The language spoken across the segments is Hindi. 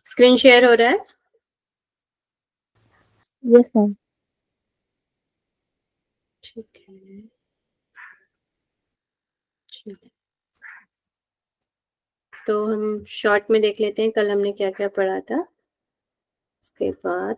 स्क्रीन शेयर हो रहा है? Yes ma'am. ठीक है, ठीक। तो हम शॉर्ट में देख लेते हैं कल हमने क्या क्या पढ़ा था। उसके बाद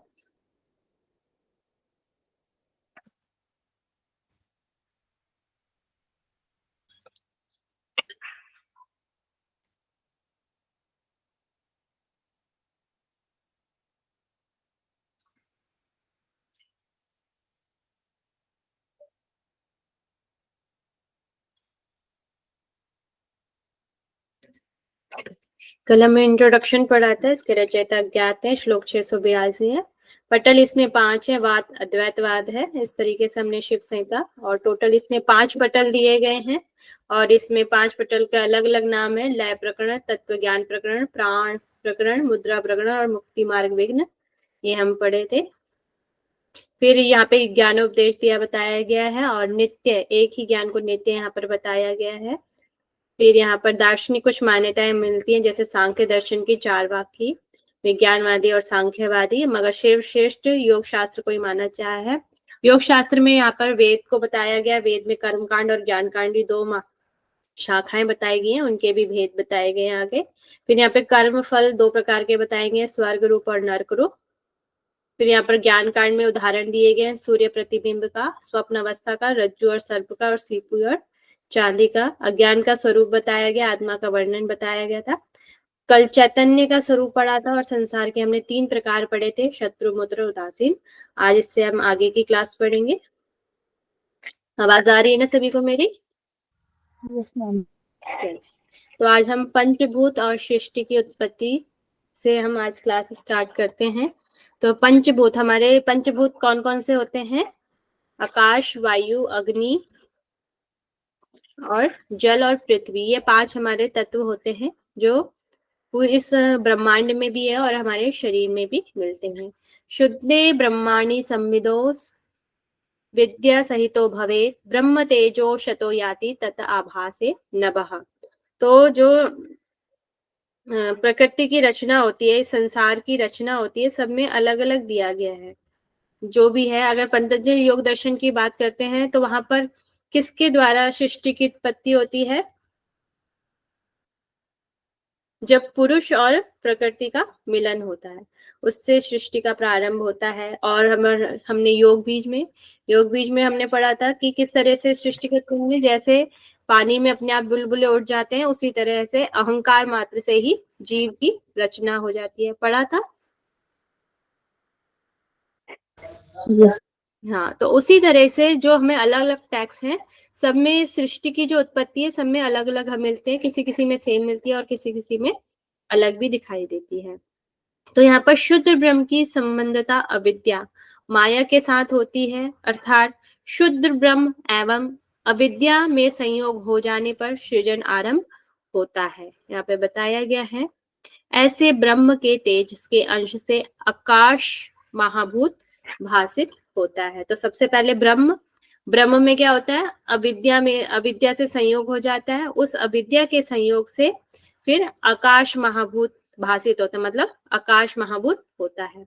कल हमें इंट्रोडक्शन पढ़ा था, इसके रचयिता अज्ञात है, श्लोक 682 है। पटल इसमें 5 है, वाद अद्वैतवाद है। इस तरीके से हमने शिव संहिता, और टोटल इसमें 5 पटल दिए गए हैं, और इसमें 5 पटल के अलग अलग नाम है। लय प्रकरण, तत्व ज्ञान प्रकरण, प्राण प्रकरण, मुद्रा प्रकरण और मुक्ति मार्ग विघ्न, ये हम पढ़े थे। फिर यहाँ पे ज्ञानोपदेश दिया बताया गया है, और नित्य, एक ही ज्ञान को नित्य यहाँ पर बताया गया है। फिर यहाँ पर दार्शनिक कुछ मान्यताएं मिलती हैं, जैसे सांख्य दर्शन की, चारवाक की, विज्ञानवादी और सांख्यवादी, मगर शिव श्रेष्ठ योग शास्त्र को ही माना जाता है। योग शास्त्र में यहाँ पर वेद को बताया गया, वेद में कर्मकांड और ज्ञान कांड 2 शाखाएं बताई गई हैं, उनके भी भेद बताए गए हैं आगे। फिर यहाँ पे कर्म फल 2 प्रकार के बताए गए हैं, स्वर्ग रूप और नर्क रूप। फिर यहाँ पर ज्ञान कांड में उदाहरण दिए गए हैं, सूर्य प्रतिबिंब का, स्वप्न अवस्था का, रज्जु और सर्प का, और सीपू और चांदी का। अज्ञान का स्वरूप बताया गया, आत्मा का वर्णन बताया गया था। कल चैतन्य का स्वरूप पढ़ा था, और संसार के हमने 3 प्रकार पढ़े थे, शत्रु, मुद्र, उदासीन। आज इससे हम आगे की क्लास पढ़ेंगे। आवाज आ रही है ना सभी को मेरी? Yes ma'am. तो आज हम पंचभूत और सृष्टि की उत्पत्ति से हम आज क्लास स्टार्ट करते हैं। तो पंचभूत, हमारे पंचभूत कौन कौन से होते हैं? आकाश, वायु, अग्नि और जल और पृथ्वी, ये 5 हमारे तत्व होते हैं, जो इस ब्रह्मांड में भी है और हमारे शरीर में भी मिलते हैं। शुद्धे ब्रह्माणि संविदो विद्या सहितो भवे, ब्रह्म तेजो शतो याति तत आभासे नभः। तो जो प्रकृति की रचना होती है, संसार की रचना होती है, सब में अलग अलग दिया गया है जो भी है। अगर पतंजलि योग दर्शन की बात करते हैं तो वहां पर किसके द्वारा सृष्टि की उत्पत्ति होती है? जब पुरुष और प्रकृति का मिलन होता है, उससे सृष्टि का प्रारंभ होता है। और हमने योग बीज में हमने पढ़ा था कि किस तरह से सृष्टि के होंगे, जैसे पानी में अपने आप बुलबुले उठ जाते हैं, उसी तरह से अहंकार मात्र से ही जीव की रचना हो जाती है। पढ़ा था? यस। हाँ, तो उसी तरह से जो हमें अलग अलग टैक्स हैं, सब में सृष्टि की जो उत्पत्ति है, सब में अलग अलग हम मिलते हैं, किसी किसी में सेम मिलती है और किसी किसी में अलग भी दिखाई देती है। तो यहाँ पर शुद्ध ब्रह्म की संबंधता अविद्या माया के साथ होती है, अर्थात शुद्ध ब्रह्म एवं अविद्या में संयोग हो जाने पर सृजन आरंभ होता है। यहाँ पे बताया गया है, ऐसे ब्रह्म के तेज के अंश से आकाश महाभूत भासित होता है। तो सबसे पहले ब्रह्म में क्या होता है? अविद्या से संयोग हो जाता है, उस अविद्या के संयोग से फिर आकाश महाभूत भासित होता है, मतलब आकाश महाभूत होता है।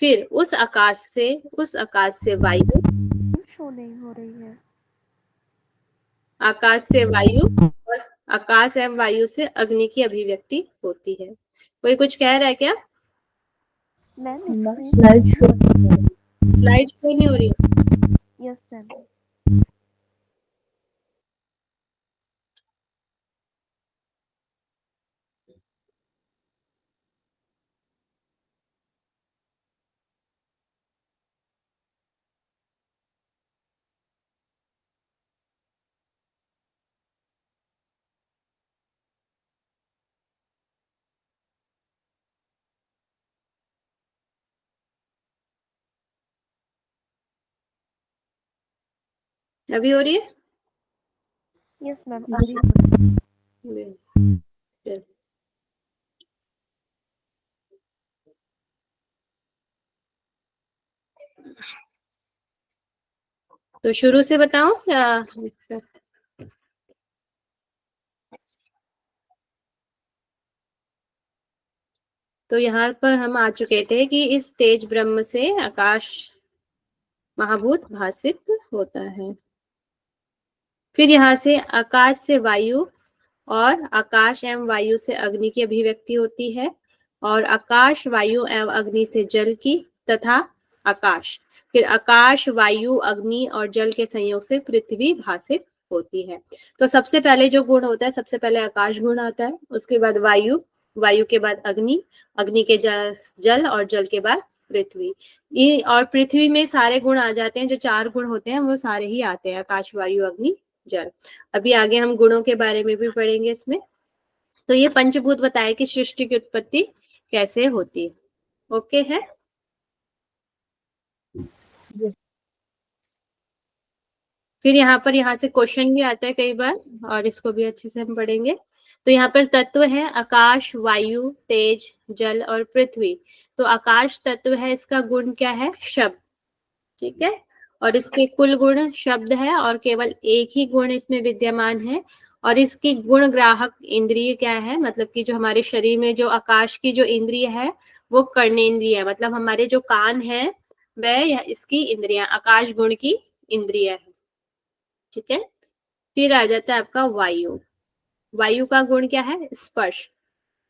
फिर उस आकाश से वायु, शो नहीं हो रही है। आकाश से वायु, और आकाश एवं वायु से अग्नि की अभिव्यक्ति होती है। कोई कुछ कह रहा है क्या? मैम स्लाइड शो नहीं हो रही। स्लाइड शो नहीं हो रही? Yes ma'am. अभी हो रही है? यस मैम अभी। तो शुरू से बताऊं या? तो यहाँ पर हम आ चुके थे कि इस तेज ब्रह्म से आकाश महाभूत भासित होता है। फिर यहाँ से आकाश से वायु और आकाश एवं वायु से अग्नि की अभिव्यक्ति होती है, और आकाश वायु एवं अग्नि से जल की, तथा आकाश, फिर आकाश वायु अग्नि और जल के संयोग से पृथ्वी भासित होती है। तो सबसे पहले जो गुण होता है, सबसे पहले आकाश गुण आता है, उसके बाद वायु, वायु के बाद अग्नि, अग्नि के जल और जल के बाद पृथ्वी। ये और पृथ्वी में सारे गुण आ जाते हैं, जो 4 गुण होते हैं वो सारे ही आते हैं, आकाश वायु अग्नि जल। अभी आगे हम गुणों के बारे में भी पढ़ेंगे इसमें। तो ये पंचभूत बताया कि सृष्टि की उत्पत्ति कैसे होती है। ओके है। फिर यहाँ से क्वेश्चन भी आता है कई बार, और इसको भी अच्छे से हम पढ़ेंगे। तो यहाँ पर तत्व है आकाश वायु तेज जल और पृथ्वी। तो आकाश तत्व है, इसका गुण क्या है? शब्द। ठीक है, और इसके कुल गुण शब्द है, और केवल एक ही गुण इसमें विद्यमान है, और इसकी गुण ग्राहक इंद्रिय क्या है? मतलब कि जो हमारे शरीर में जो आकाश की जो इंद्रिय है वो कर्णेंद्रिय है, मतलब हमारे जो कान है वह इसकी इंद्रिया आकाश गुण की इंद्रिय है। ठीक है, फिर आ जाता है आपका वायु। वायु का गुण क्या है? स्पर्श।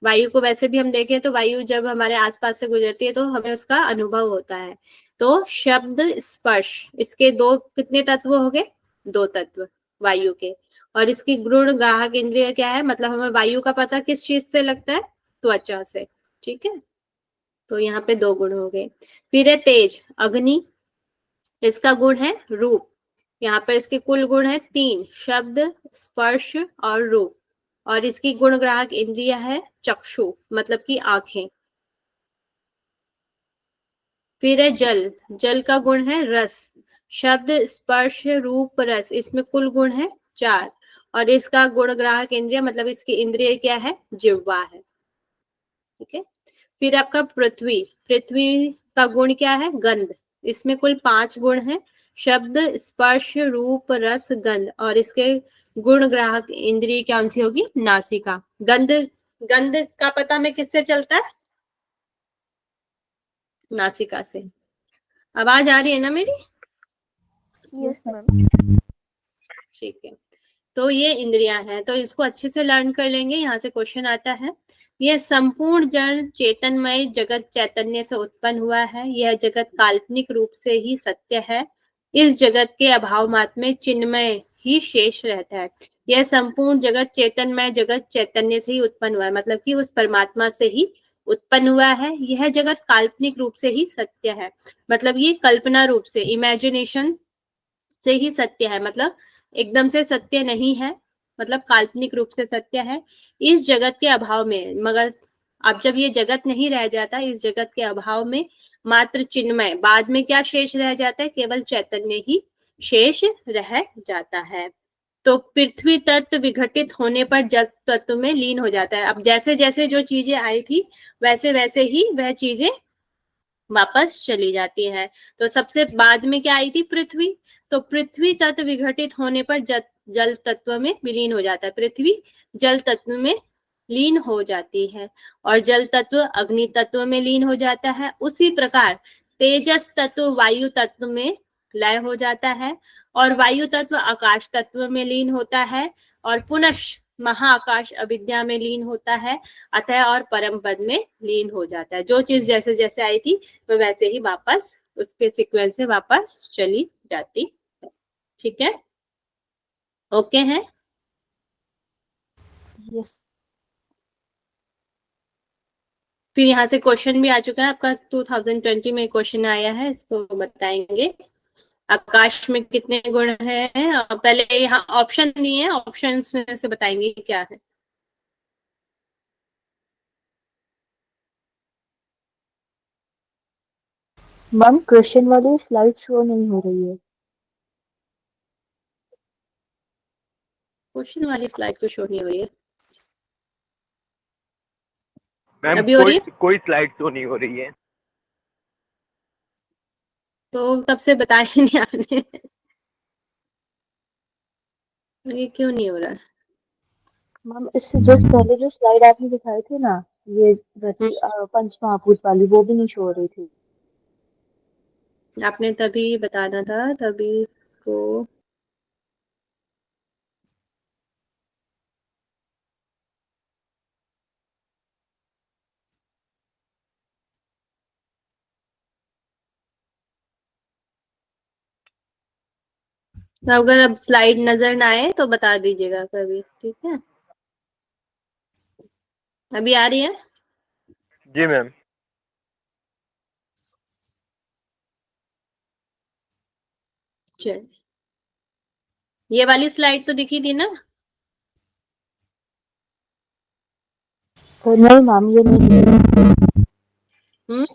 वायु को वैसे भी हम देखें तो वायु जब हमारे आसपास से गुजरती है तो हमें उसका अनुभव होता है। तो शब्द स्पर्श, इसके दो कितने तत्व हो गए? 2 तत्व वायु के। और इसकी गुण ग्राहक इंद्रिय क्या है? मतलब हमें वायु का पता किस चीज से लगता है? त्वचा से। ठीक है, तो यहाँ पे 2 गुण हो गए। फिर है तेज, अग्नि, इसका गुण है रूप। यहाँ पर इसके कुल गुण है 3, शब्द स्पर्श और रूप, और इसकी गुण ग्राहक इंद्रिय है चक्षु, मतलब कि आंखें। फिर है जल, जल का गुण है रस, शब्द स्पर्श रूप रस, इसमें कुल गुण है 4, और इसका गुण ग्राहक इंद्रिय मतलब इसकी इंद्रिय क्या है? जिह्वा है। ठीक है, फिर आपका पृथ्वी, पृथ्वी का गुण क्या है? गंध, इसमें कुल 5 गुण है, शब्द स्पर्श रूप रस गंध, और इसके गुण ग्राहक इंद्रिय कौन सी होगी? नासिका। गंध, गंध का पता में किससे चलता है? नासिका से। आवाज आ रही है ना मेरी? Yes ma'am. ठीक है, तो ये इंद्रियां हैं, तो इसको अच्छे से लर्न कर लेंगे। यहाँ से क्वेश्चन आता है, यह संपूर्ण जड़ चेतनमय जगत चैतन्य से उत्पन्न हुआ है। यह जगत काल्पनिक रूप से ही सत्य है। इस जगत के अभाव मात्र में चिन्मय ही शेष रहता है। यह संपूर्ण जगत चेतनमय जगत चैतन्य से ही उत्पन्न हुआ है, मतलब कि उस परमात्मा से ही उत्पन्न हुआ है। यह जगत काल्पनिक रूप से ही सत्य है, मतलब ये कल्पना रूप से, इमेजिनेशन से ही सत्य है, मतलब एकदम से सत्य नहीं है, मतलब काल्पनिक रूप से सत्य है। इस जगत के अभाव में, मगर अब जब ये जगत नहीं रह जाता, इस जगत के अभाव में मात्र चिन्मय, बाद में क्या शेष रह जाता है? केवल चैतन्य ही शेष रह जाता है। तो पृथ्वी तत्व विघटित होने पर जल तत्व में लीन हो जाता है। अब जैसे जैसे जो चीजें आई थी वैसे वैसे ही वह चीजें वापस चली जाती हैं। तो सबसे बाद में क्या आई थी? पृथ्वी। तो पृथ्वी तत्व विघटित होने पर जल तत्व में विलीन हो जाता है, पृथ्वी जल तत्व में लीन हो जाती है, और जल तत्व अग्नि तत्व में लीन हो जाता है। उसी प्रकार तेजस तत्व वायु तत्व में लय हो जाता है, और वायु तत्व आकाश तत्व में लीन होता है, और पुनः महाआकाश अविद्या में लीन होता है, अतः और परम पद में लीन हो जाता है। जो चीज जैसे जैसे आई थी वो वैसे ही वापस उसके सीक्वेंस से वापस चली जाती है। ठीक है, ओके है। यस। फिर यहाँ से क्वेश्चन भी आ चुका है आपका, 2020 में क्वेश्चन आया है, इसको बताएंगे। आकाश में कितने गुण हैं? पहले यहाँ ऑप्शन दिए हैं, ऑप्शन से बताएंगे क्या है। मैम क्वेश्चन वाली स्लाइड शो नहीं हो रही है। क्वेश्चन वाली स्लाइड तो शो नहीं हो रही है। मैम अभी हो रही है? कोई स्लाइड शो नहीं हो रही है। तो तब से बताया नहीं आपने। ये क्यों नहीं हो रहा? मैम इससे जस्ट पहले जो स्लाइड आपने दिखाई थी ना, ये पंच महाभूत वाली वो भी नहीं शो हो रही थी। आपने तभी बताना था, तभी इसको तो अगर अब स्लाइड नजर ना आए तो बता दीजिएगा कभी, ठीक है। अभी आ रही है? जी मैम। चलिए, ये वाली स्लाइड तो दिखी थी ना? तो नहीं मैम, ये नहीं। हम्म,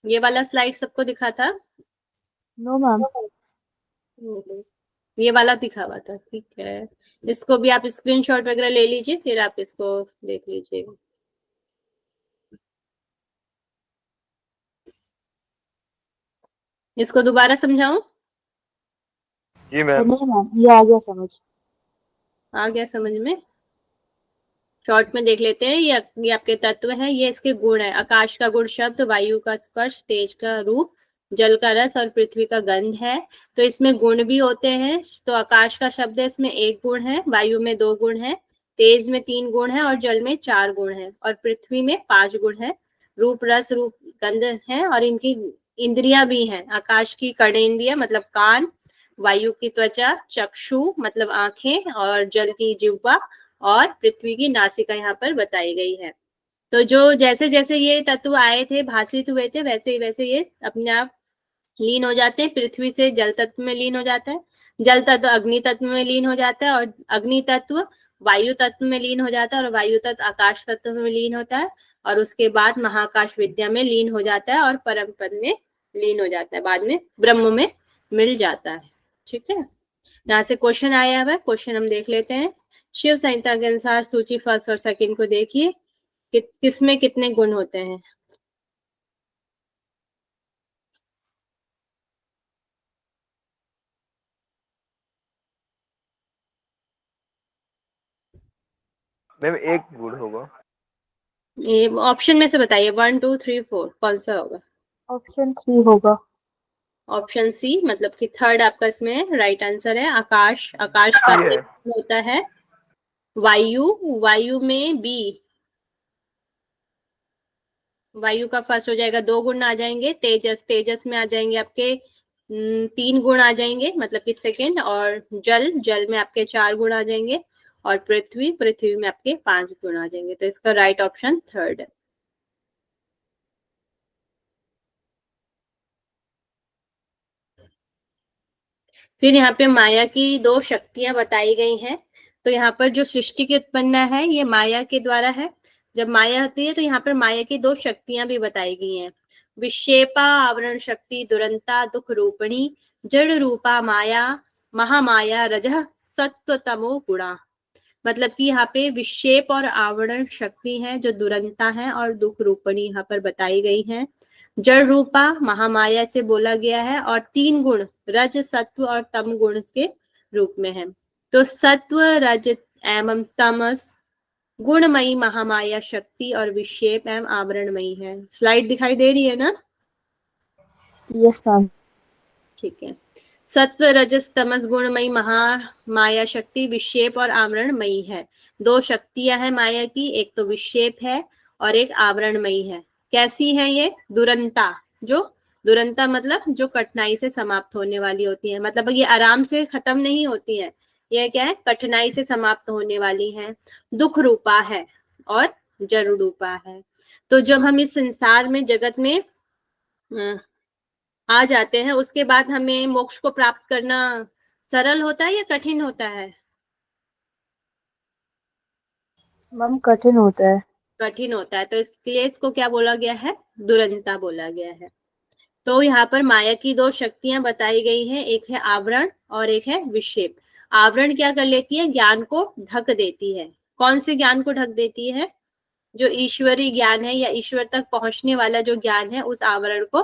ये वाला स्लाइड सबको दिखा था? No ma'am. ये वाला दिखा हुआ था, ठीक है। इसको भी आप स्क्रीनशॉट वगैरह ले लीजिए, फिर आप इसको देख लीजिएगा। इसको दोबारा समझाऊं? जी तो मैम। नहीं मैम, ये आ गया समझ। आ गया समझ में? शॉर्ट में देख लेते हैं। ये आपके तत्व हैं, ये इसके गुण है। आकाश का गुण शब्द, वायु का स्पर्श, तेज का रूप, जल का रस और पृथ्वी का गंध है। तो इसमें गुण भी होते हैं। तो आकाश का शब्द है, इसमें 1 गुण है, वायु में 2 गुण है, तेज में 3 गुण है और जल में 4 गुण है और पृथ्वी में 5 गुण है। रूप, रस, रूप, गंध है और इनकी इंद्रियां भी हैं। आकाश की कर्णेंद्रिय मतलब कान, वायु की त्वचा, चक्षु मतलब आंखें और जल की जिह्वा और पृथ्वी की नासिका यहाँ पर बताई गई है। तो जो जैसे जैसे ये तत्व आए थे, भाषित हुए थे, वैसे ये अपने आप लीन हो जाते हैं। पृथ्वी से जल तत्व में लीन हो जाता है, जल तत्व अग्नि तत्व में लीन हो जाता है और अग्नि तत्व वायु तत्व में लीन हो जाता है और वायु तत्व आकाश तत्व में लीन होता है और उसके बाद महाकाश विद्या में लीन हो जाता है और परम पद में लीन हो जाता है, बाद में ब्रह्म में मिल जाता है। ठीक है, यहाँ से क्वेश्चन आया हुआ है, क्वेश्चन हम देख लेते हैं। शिव संहिता के अनुसार सूची फर्स्ट और सेकंड को देखिए कि किसमें कितने गुण होते हैं। मैम 1 गुण होगा। ये ऑप्शन में से बताइए, 1 2 3 4 कौन सा होगा? ऑप्शन सी होगा। ऑप्शन सी मतलब कि थर्ड आपका इसमें राइट आंसर है। आकाश, आकाश का ये है। होता है वायु, वायु में बी, वायु का फर्स्ट हो जाएगा, 2 गुण आ जाएंगे। तेजस, तेजस में आ जाएंगे आपके 3 गुण आ जाएंगे मतलब कि सेकंड। और जल, जल में आपके 4 गुण आ जाएंगे और पृथ्वी, पृथ्वी में आपके 5 गुण आ जाएंगे। तो इसका राइट ऑप्शन थर्ड है। फिर यहाँ पे माया की 2 शक्तियां बताई गई हैं। तो यहाँ पर जो सृष्टि की उत्पन्न है ये माया के द्वारा है। जब माया होती है तो यहाँ पर माया की 2 शक्तियां भी बताई गई हैं। विक्षेपा आवरण शक्ति दुरंता दुख रूपिणी, जड़ रूपा माया महामाया रजः सत्व तमो गुणा। मतलब कि यहाँ पे विक्षेप और आवरण शक्ति है जो दुरंता है और दुख रूपणी यहाँ पर बताई गई है। जड़ रूपा महामाया से बोला गया है और 3 गुण रज, सत्व और तम गुण के रूप में है। तो सत्व, रज एवं तमस गुणमयी महामाया शक्ति और विक्षेप एवं आवरणमयी है। स्लाइड दिखाई दे रही है ना? Yes ma'am. ठीक है। सत्व, रजस, तमस गुणमयी महामाया शक्ति विक्षेप और आवरणमयी है। 2 शक्तियां हैं माया की, एक तो विक्षेप है और एक आवरणमयी है। कैसी है ये? दुरंता, जो दुरंता मतलब जो कठिनाई से समाप्त होने वाली होती है, मतलब ये आराम से खत्म नहीं होती है, यह क्या है, कठिनाई से समाप्त होने वाली है। दुख रूपा है और जड़ रूपा है। तो जब हम इस संसार में, जगत में आ जाते हैं, उसके बाद हमें मोक्ष को प्राप्त करना सरल होता है या कठिन होता है? मैम कठिन होता है। कठिन होता है। तो इसलिए इसको क्या बोला गया है? दुरंता बोला गया है। तो यहाँ पर माया की 2 शक्तियां बताई गई हैं, एक है आवरण और एक है विक्षेप। आवरण क्या कर लेती है? ज्ञान को ढक देती है। कौन से ज्ञान को ढक देती है? जो ईश्वरीय ज्ञान है या ईश्वर तक पहुंचने वाला जो ज्ञान है, उस आवरण को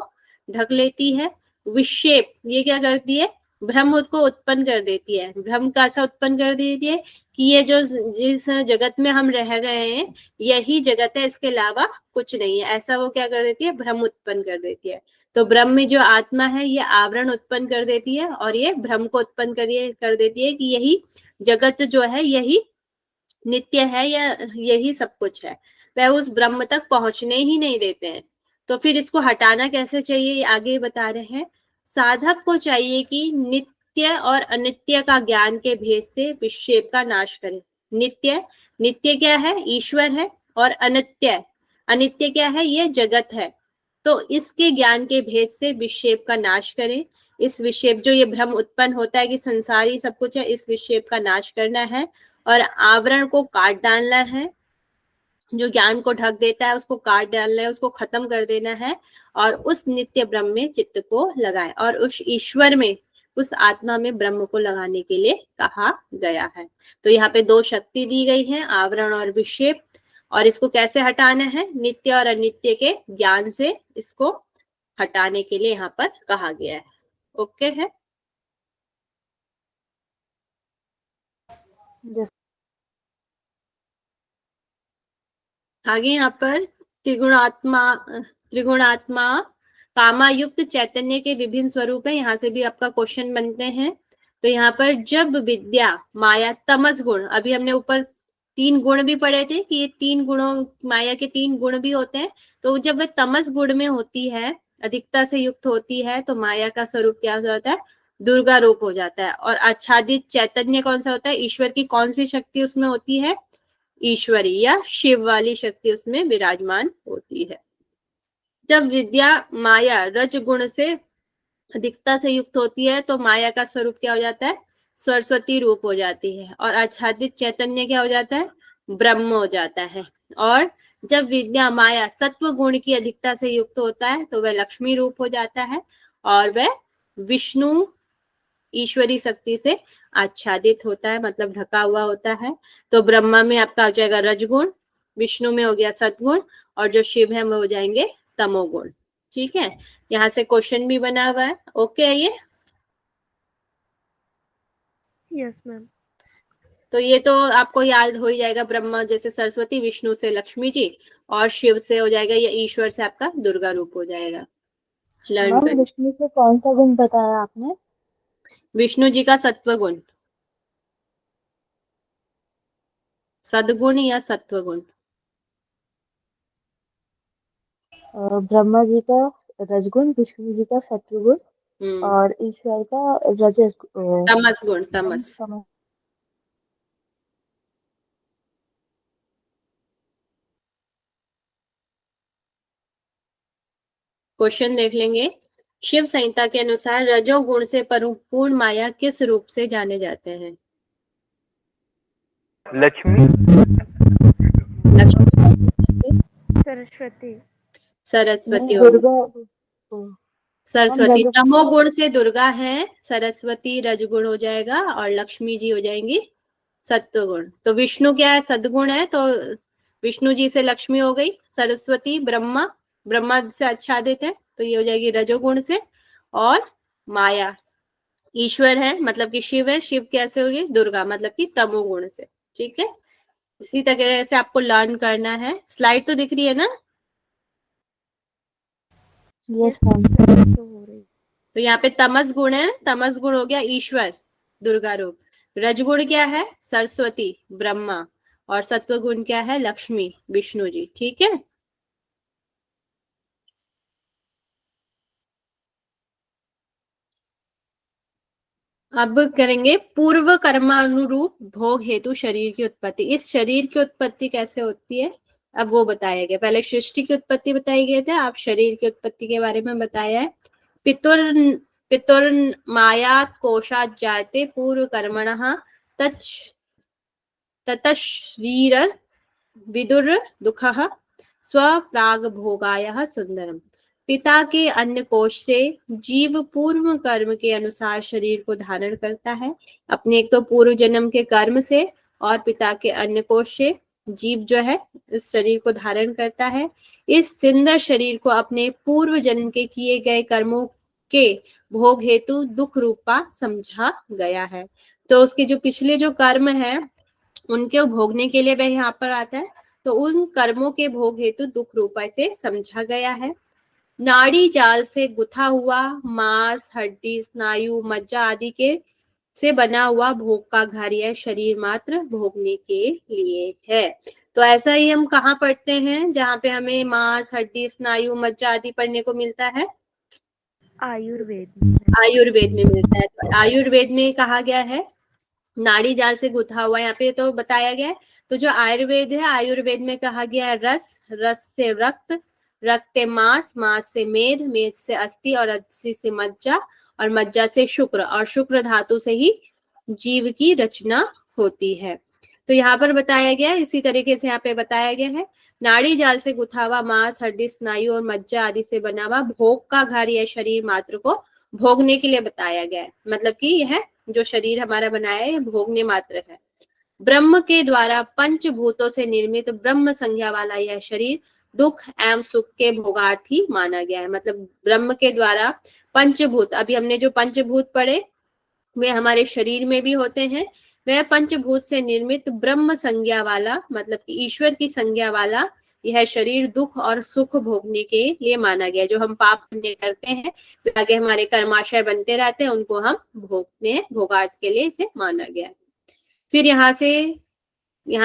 ढक लेती है। विक्षेप ये क्या करती है? भ्रम को उत्पन्न कर देती है। भ्रम कैसा उत्पन्न कर देती है कि ये जो जिस जगत में हम रह रहे हैं यही जगत है, इसके अलावा कुछ नहीं है, ऐसा वो क्या कर देती है, भ्रम उत्पन्न कर देती है। तो ब्रह्म में जो आत्मा है ये आवरण उत्पन्न कर देती है और ये भ्रम को उत्पन्न कर देती है कि यही जगत जो है यही नित्य है या यही सब कुछ है। वह उस ब्रह्म तक पहुंचने ही नहीं देते हैं। तो फिर इसको हटाना कैसे चाहिए, आगे बता रहे हैं। साधक को चाहिए कि नित्य और अनित्य का ज्ञान के भेद से विक्षेप का नाश करे। नित्य, नित्य क्या है, ईश्वर है, और अनित्य, अनित्य क्या है, ये जगत है। तो इसके ज्ञान के भेद से विक्षेप का नाश करें। इस विक्षेप जो ये भ्रम उत्पन्न होता है कि संसारी सब कुछ है, इस विक्षेप का नाश करना है और आवरण को काट डालना है। जो ज्ञान को ढक देता है उसको काट डालना है, उसको खत्म कर देना है और उस नित्य ब्रह्म में चित्त को लगाए और उस ईश्वर में, उस आत्मा में ब्रह्म को लगाने के लिए कहा गया है। तो यहाँ पे दो शक्ति दी गई है, आवरण और विक्षेप, और इसको कैसे हटाना है, नित्य और अनित्य के ज्ञान से इसको हटाने के लिए यहाँ पर कहा गया है। ओके है। आगे यहाँ पर त्रिगुणात्मा कामायुक्त चैतन्य के विभिन्न स्वरूप है। यहाँ से भी आपका क्वेश्चन बनते हैं। तो यहाँ पर जब विद्या, माया, तमस गुण, अभी हमने ऊपर 3 गुण भी पढ़े थे कि ये 3 गुणों, माया के 3 गुण भी होते हैं। तो जब वह तमस गुण में होती है, अधिकता से युक्त होती है, तो माया का स्वरूप क्या हो जाता है, दुर्गा रूप हो जाता है। और आच्छादित चैतन्य कौन सा होता है, ईश्वर की कौन सी शक्ति उसमें होती है, ईश्वरी या शिव वाली शक्ति उसमें विराजमान होती है। जब विद्या, माया रज गुण से अधिकता से युक्त होती है तो माया का स्वरूप क्या हो जाता है, सरस्वती रूप हो जाती है। और आच्छादित चैतन्य क्या हो जाता है, ब्रह्म हो जाता है। और जब विद्या, माया सत्व गुण की अधिकता से युक्त होता है तो वह लक्ष्मी रूप हो जाता है और वह विष्णु ईश्वरी शक्ति से आच्छादित होता है, मतलब ढका हुआ होता है। तो ब्रह्मा में आपका हो जाएगा रजगुण, विष्णु में हो गया सतगुण, और जो शिव है वो हो जाएंगे तमोगुण। ठीक है, यहाँ से क्वेश्चन भी बना हुआ है। ओके है ये? Yes ma'am. तो ये तो आपको याद हो ही जाएगा, ब्रह्मा जैसे सरस्वती, विष्णु से लक्ष्मी जी, और शिव से हो जाएगा या ईश्वर से आपका दुर्गा रूप हो जाएगा। लर्न कर। विष्णु से कौन सा गुण बताया आपने? विष्णु जी का सत्व गुण, सदगुण या सत्व गुण। ब्रह्मा जी का रजगुण, विष्णु जी का सत्वगुण और ईश्वर का तमस गुण, तमस। क्वेश्चन देख लेंगे। शिव संहिता के अनुसार रजोगुण से परिपूर्ण माया किस रूप से जाने जाते हैं? लक्ष्मी, सरस्वती, सरस्वती, दुर्गा, सरस्वती। तमोगुण से दुर्गा है, सरस्वती रजगुण हो जाएगा और लक्ष्मी जी हो जाएंगी सत्वगुण। तो विष्णु क्या है, सदगुण है, तो विष्णु जी से लक्ष्मी हो गई। सरस्वती ब्रह्मा, ब्रह्मा से आच्छादित है तो ये हो जाएगी रजोगुण से। और माया ईश्वर है, मतलब कि शिव है, शिव कैसे होगी, दुर्गा, मतलब कि तमोगुण से। ठीक है, इसी तरह से आपको लर्न करना है। स्लाइड तो दिख रही है ना? Yes ma'am. तो यहाँ पे तमस गुण है, तमस गुण हो गया ईश्वर, दुर्गा रूप। रजगुण क्या है, सरस्वती, ब्रह्मा, और सत्व गुण क्या है, लक्ष्मी, विष्णु जी। ठीक है, अब करेंगे पूर्व कर्मानुरूप भोग हेतु शरीर की उत्पत्ति। इस शरीर की उत्पत्ति कैसे होती है अब वो बताया गया। पहले सृष्टि की उत्पत्ति बताई गई थी, आप शरीर की उत्पत्ति के बारे में बताया है। पितुर मायात कोशात जायते पूर्व कर्मणः ततश्रीर विदुर दुःखः स्वप्राग भोगाय सुंदरम। पिता के अन्न कोश से जीव पूर्व कर्म के अनुसार शरीर को धारण करता है। अपने एक तो पूर्व जन्म के कर्म से और पिता के अन्न कोश से जीव जो है इस शरीर को धारण करता है। इस सुंदर शरीर को अपने पूर्व जन्म के किए गए कर्मों के भोग हेतु दुख रूपा समझा गया है। तो उसके जो पिछले जो कर्म है उनके भोगने के लिए वह यहाँ पर आता है, तो उन कर्मों के भोग हेतु दुख रूपा से समझा गया है। नाड़ी जाल से गुथा हुआ मांस, हड्डी, स्नायु, मज्जा आदि के से बना हुआ भोग का घर यह शरीर मात्र भोगने के लिए है। तो ऐसा ही हम कहाँ पढ़ते हैं जहाँ पे हमें मांस, हड्डी, स्नायु, मज्जा आदि पढ़ने को मिलता है? आयुर्वेद। आयुर्वेद में मिलता है। तो आयुर्वेद में कहा गया है नाड़ी जाल से गुथा हुआ, यहाँ पे तो बताया गया है। तो जो आयुर्वेद है, आयुर्वेद में कहा गया है रस, रस से रक्त, रक्त से मांस, मांस से मेद, मेद से अस्थि और अस्थि से मज्जा और मज्जा से शुक्र और शुक्र धातु से ही जीव की रचना होती है। तो यहाँ पर बताया गया है, इसी तरीके से यहाँ पे बताया गया है नाड़ी जाल से गुथा हुआ मांस, हड्डी, स्नायु और मज्जा आदि से बना हुआ भोग का घर यह शरीर मात्र को भोगने के लिए बताया गया है। मतलब कि यह जो शरीर हमारा बनाया है भोगने मात्र है। ब्रह्म के द्वारा पंचभूतों से निर्मित ब्रह्म संज्ञा वाला यह शरीर दुख एवं सुख के भोगार्थी माना गया है। मतलब ब्रह्म के द्वारा पंचभूत, अभी हमने जो पंचभूत पढ़े वे हमारे शरीर में भी होते हैं। वह पंचभूत से निर्मित ब्रह्म संज्ञा वाला, मतलब कि ईश्वर की संज्ञा वाला यह शरीर दुख और सुख भोगने के लिए माना गया। जो हम पाप पुण्य करते हैं आगे हमारे कर्माशय बनते रहते हैं, उनको हम भोगते हैं, भोगार्थ के लिए इसे माना गया है। फिर यहाँ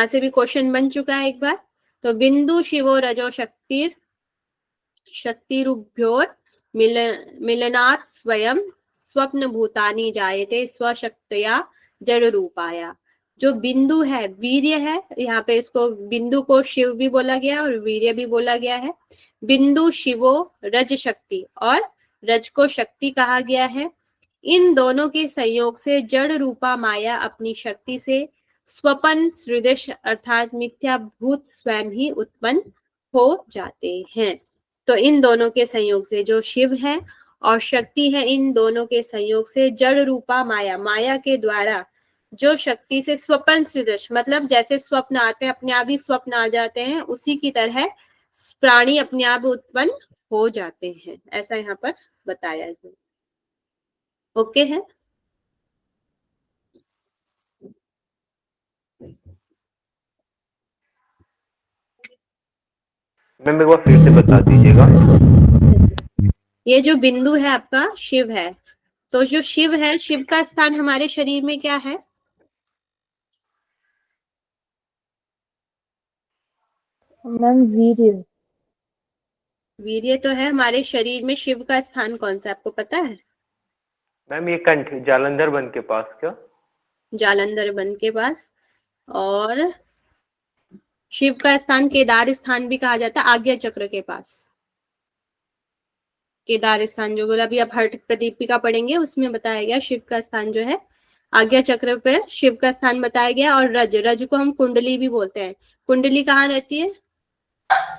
से भी क्वेश्चन बन चुका है एक बार। तो बिंदु शिवो रजो शक्तिरुभ्योर मिलनात् स्वयं स्वप्न भूतानी जायते स्वशक्तया जड़ रूपाया। जो बिंदु है, वीर्य है, यहाँ पे इसको बिंदु को शिव भी बोला गया और वीर्य भी बोला गया है। बिंदु शिवो रज शक्ति और रज को शक्ति कहा गया है। इन दोनों के संयोग से जड़ रूपा माया अपनी शक्ति से स्वपन सृदृश अर्थात मिथ्या भूत स्वयं ही उत्पन्न हो जाते हैं। तो इन दोनों के संयोग से जो शिव है और शक्ति है, इन दोनों के संयोग से जड़ रूपा माया, माया के द्वारा जो शक्ति से स्वपन सृदृश, मतलब जैसे स्वप्न आते हैं अपने आप ही स्वप्न आ जाते हैं, उसी की तरह प्राणी अपने आप उत्पन्न हो जाते हैं, ऐसा यहाँ पर बताया है। ओके है? मैम एक बार फिर से बता दीजिएगा। ये जो बिंदु है आपका शिव है, तो जो शिव है, शिव का स्थान हमारे शरीर में क्या है? मैम वीर्य। वीर्य तो है हमारे शरीर में। शिव का स्थान कौन सा आपको पता है? मैम ये कंठ जालंधर बन के पास क्या? जालंधर बन के पास। और शिव का स्थान केदार स्थान भी कहा जाता है, आज्ञा चक्र के पास। केदार स्थान जो बोला, अभी आप हट प्रदीपिका पढ़ेंगे उसमें बताया गया शिव का स्थान जो है आज्ञा चक्र पे शिव का स्थान बताया गया। और रज, रज को हम कुंडली भी बोलते हैं। कुंडली कहाँ रहती है?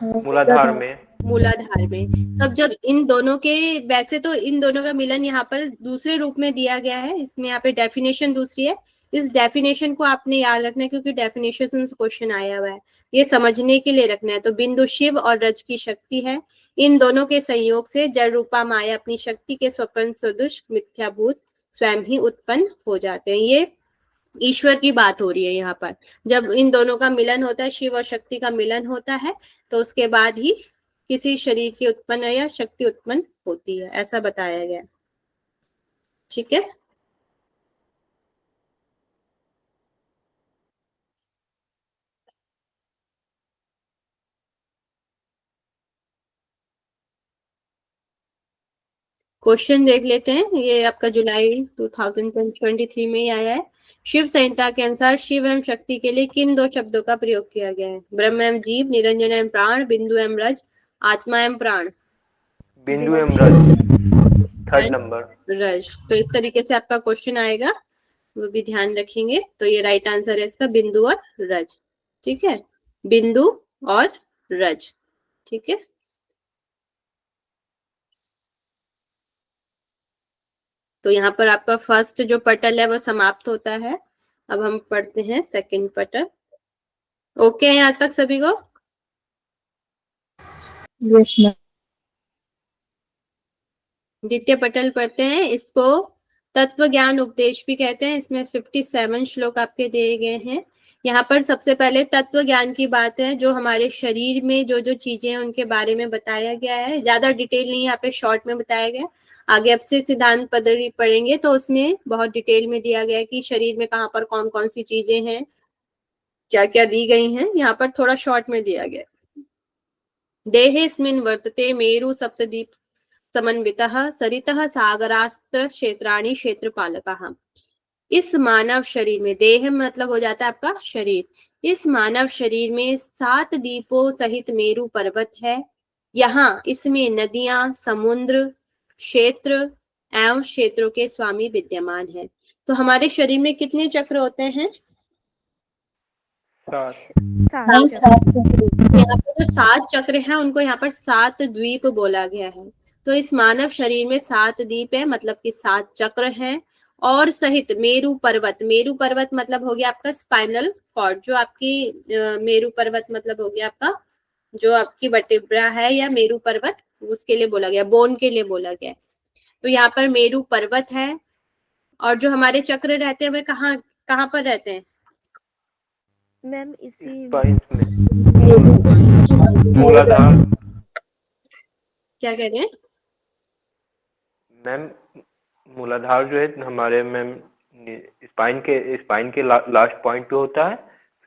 मूलाधार में। मूलाधार में। तब जब इन दोनों के, वैसे तो इन दोनों का मिलन यहाँ पर दूसरे रूप में दिया गया है, इसमें यहाँ पे डेफिनेशन दूसरी है। इस डेफिनेशन को आपने याद रखना है क्योंकि डेफिनेशन से क्वेश्चन आया हुआ है, ये समझने के लिए रखना है। तो बिंदु शिव और रज की शक्ति है, इन दोनों के संयोग से जड़ रूपा माया अपनी शक्ति के स्वप्न सदृश मिथ्याभूत स्वयं ही उत्पन्न हो जाते हैं। ये ईश्वर की बात हो रही है यहाँ पर। जब इन दोनों का मिलन होता है, शिव और शक्ति का मिलन होता है, तो उसके बाद ही किसी शरीर की उत्पन्न या शक्ति उत्पन्न होती है, ऐसा बताया गया। ठीक है? क्वेश्चन देख लेते हैं। ये आपका जुलाई 2023 में ही आया है। शिव संहिता के अनुसार शिव एवं शक्ति के लिए किन दो शब्दों का प्रयोग किया गया है? ब्रह्म एवं जीव, निरंजन एवं प्राण, बिंदु एवं रज, आत्मा एवं प्राण। बिंदु एवं रज, थर्ड नंबर। रज। तो इस तरीके से आपका क्वेश्चन आएगा, वो भी ध्यान रखेंगे। तो ये राइट आंसर है इसका, बिंदु और रज। ठीक है, बिंदु और रज। ठीक है, तो यहाँ पर आपका फर्स्ट जो पटल है वो समाप्त होता है। अब हम पढ़ते हैं सेकंड पटल। ओके है यहाँ तक सभी को? Yes ma'am. द्वितीय पटल पढ़ते हैं। इसको तत्व ज्ञान उपदेश भी कहते हैं। इसमें 57 श्लोक आपके दिए गए हैं। यहाँ पर सबसे पहले तत्व ज्ञान की बात है, जो हमारे शरीर में जो जो चीजें हैं उनके बारे में बताया गया है। ज्यादा डिटेल नहीं, यहाँ पे शॉर्ट में बताया गया। आगे अब से सिद्धांत पद्धति पढ़ेंगे तो उसमें बहुत डिटेल में दिया गया है कि शरीर में कहाँ पर कौन कौन सी चीजें हैं, क्या क्या दी गई हैं। यहाँ पर थोड़ा शॉर्ट में दिया गया। देहेस्मिन् वर्तते मेरु सप्तदीप समन्वितः सरितः सागरास्त्र क्षेत्राणि क्षेत्रपालकः। इस मानव शरीर में, देह मतलब हो जाता है आपका शरीर, इस मानव शरीर में 7 द्वीपों सहित मेरु पर्वत है। यहाँ इसमें नदियां, समुद्र, क्षेत्र एवं क्षेत्रों के स्वामी विद्यमान है। तो हमारे शरीर में कितने चक्र होते हैं? 7। यहाँ पर जो 7 चक्र हैं उनको यहाँ पर 7 द्वीप बोला गया है। तो इस मानव शरीर में 7 द्वीप है, मतलब कि 7 चक्र हैं। और सहित मेरु पर्वत, मेरु पर्वत मतलब हो गया आपका स्पाइनल कॉर्ड, जो आपकी मेरु पर्वत मतलब हो गया आपका जो आपकी वर्टेब्रा है, या मेरु पर्वत उसके लिए बोला गया, बोन के लिए बोला गया। तो यहाँ पर मेरु पर्वत है। और जो हमारे चक्र रहते हैं वे कहाँ कहाँ पर रहते हैं? मैम इसी मूलाधार। क्या कह रहे हैं मैम? मूलाधार जो है हमारे मैम स्पाइन के लास्ट पॉइंट पे होता है।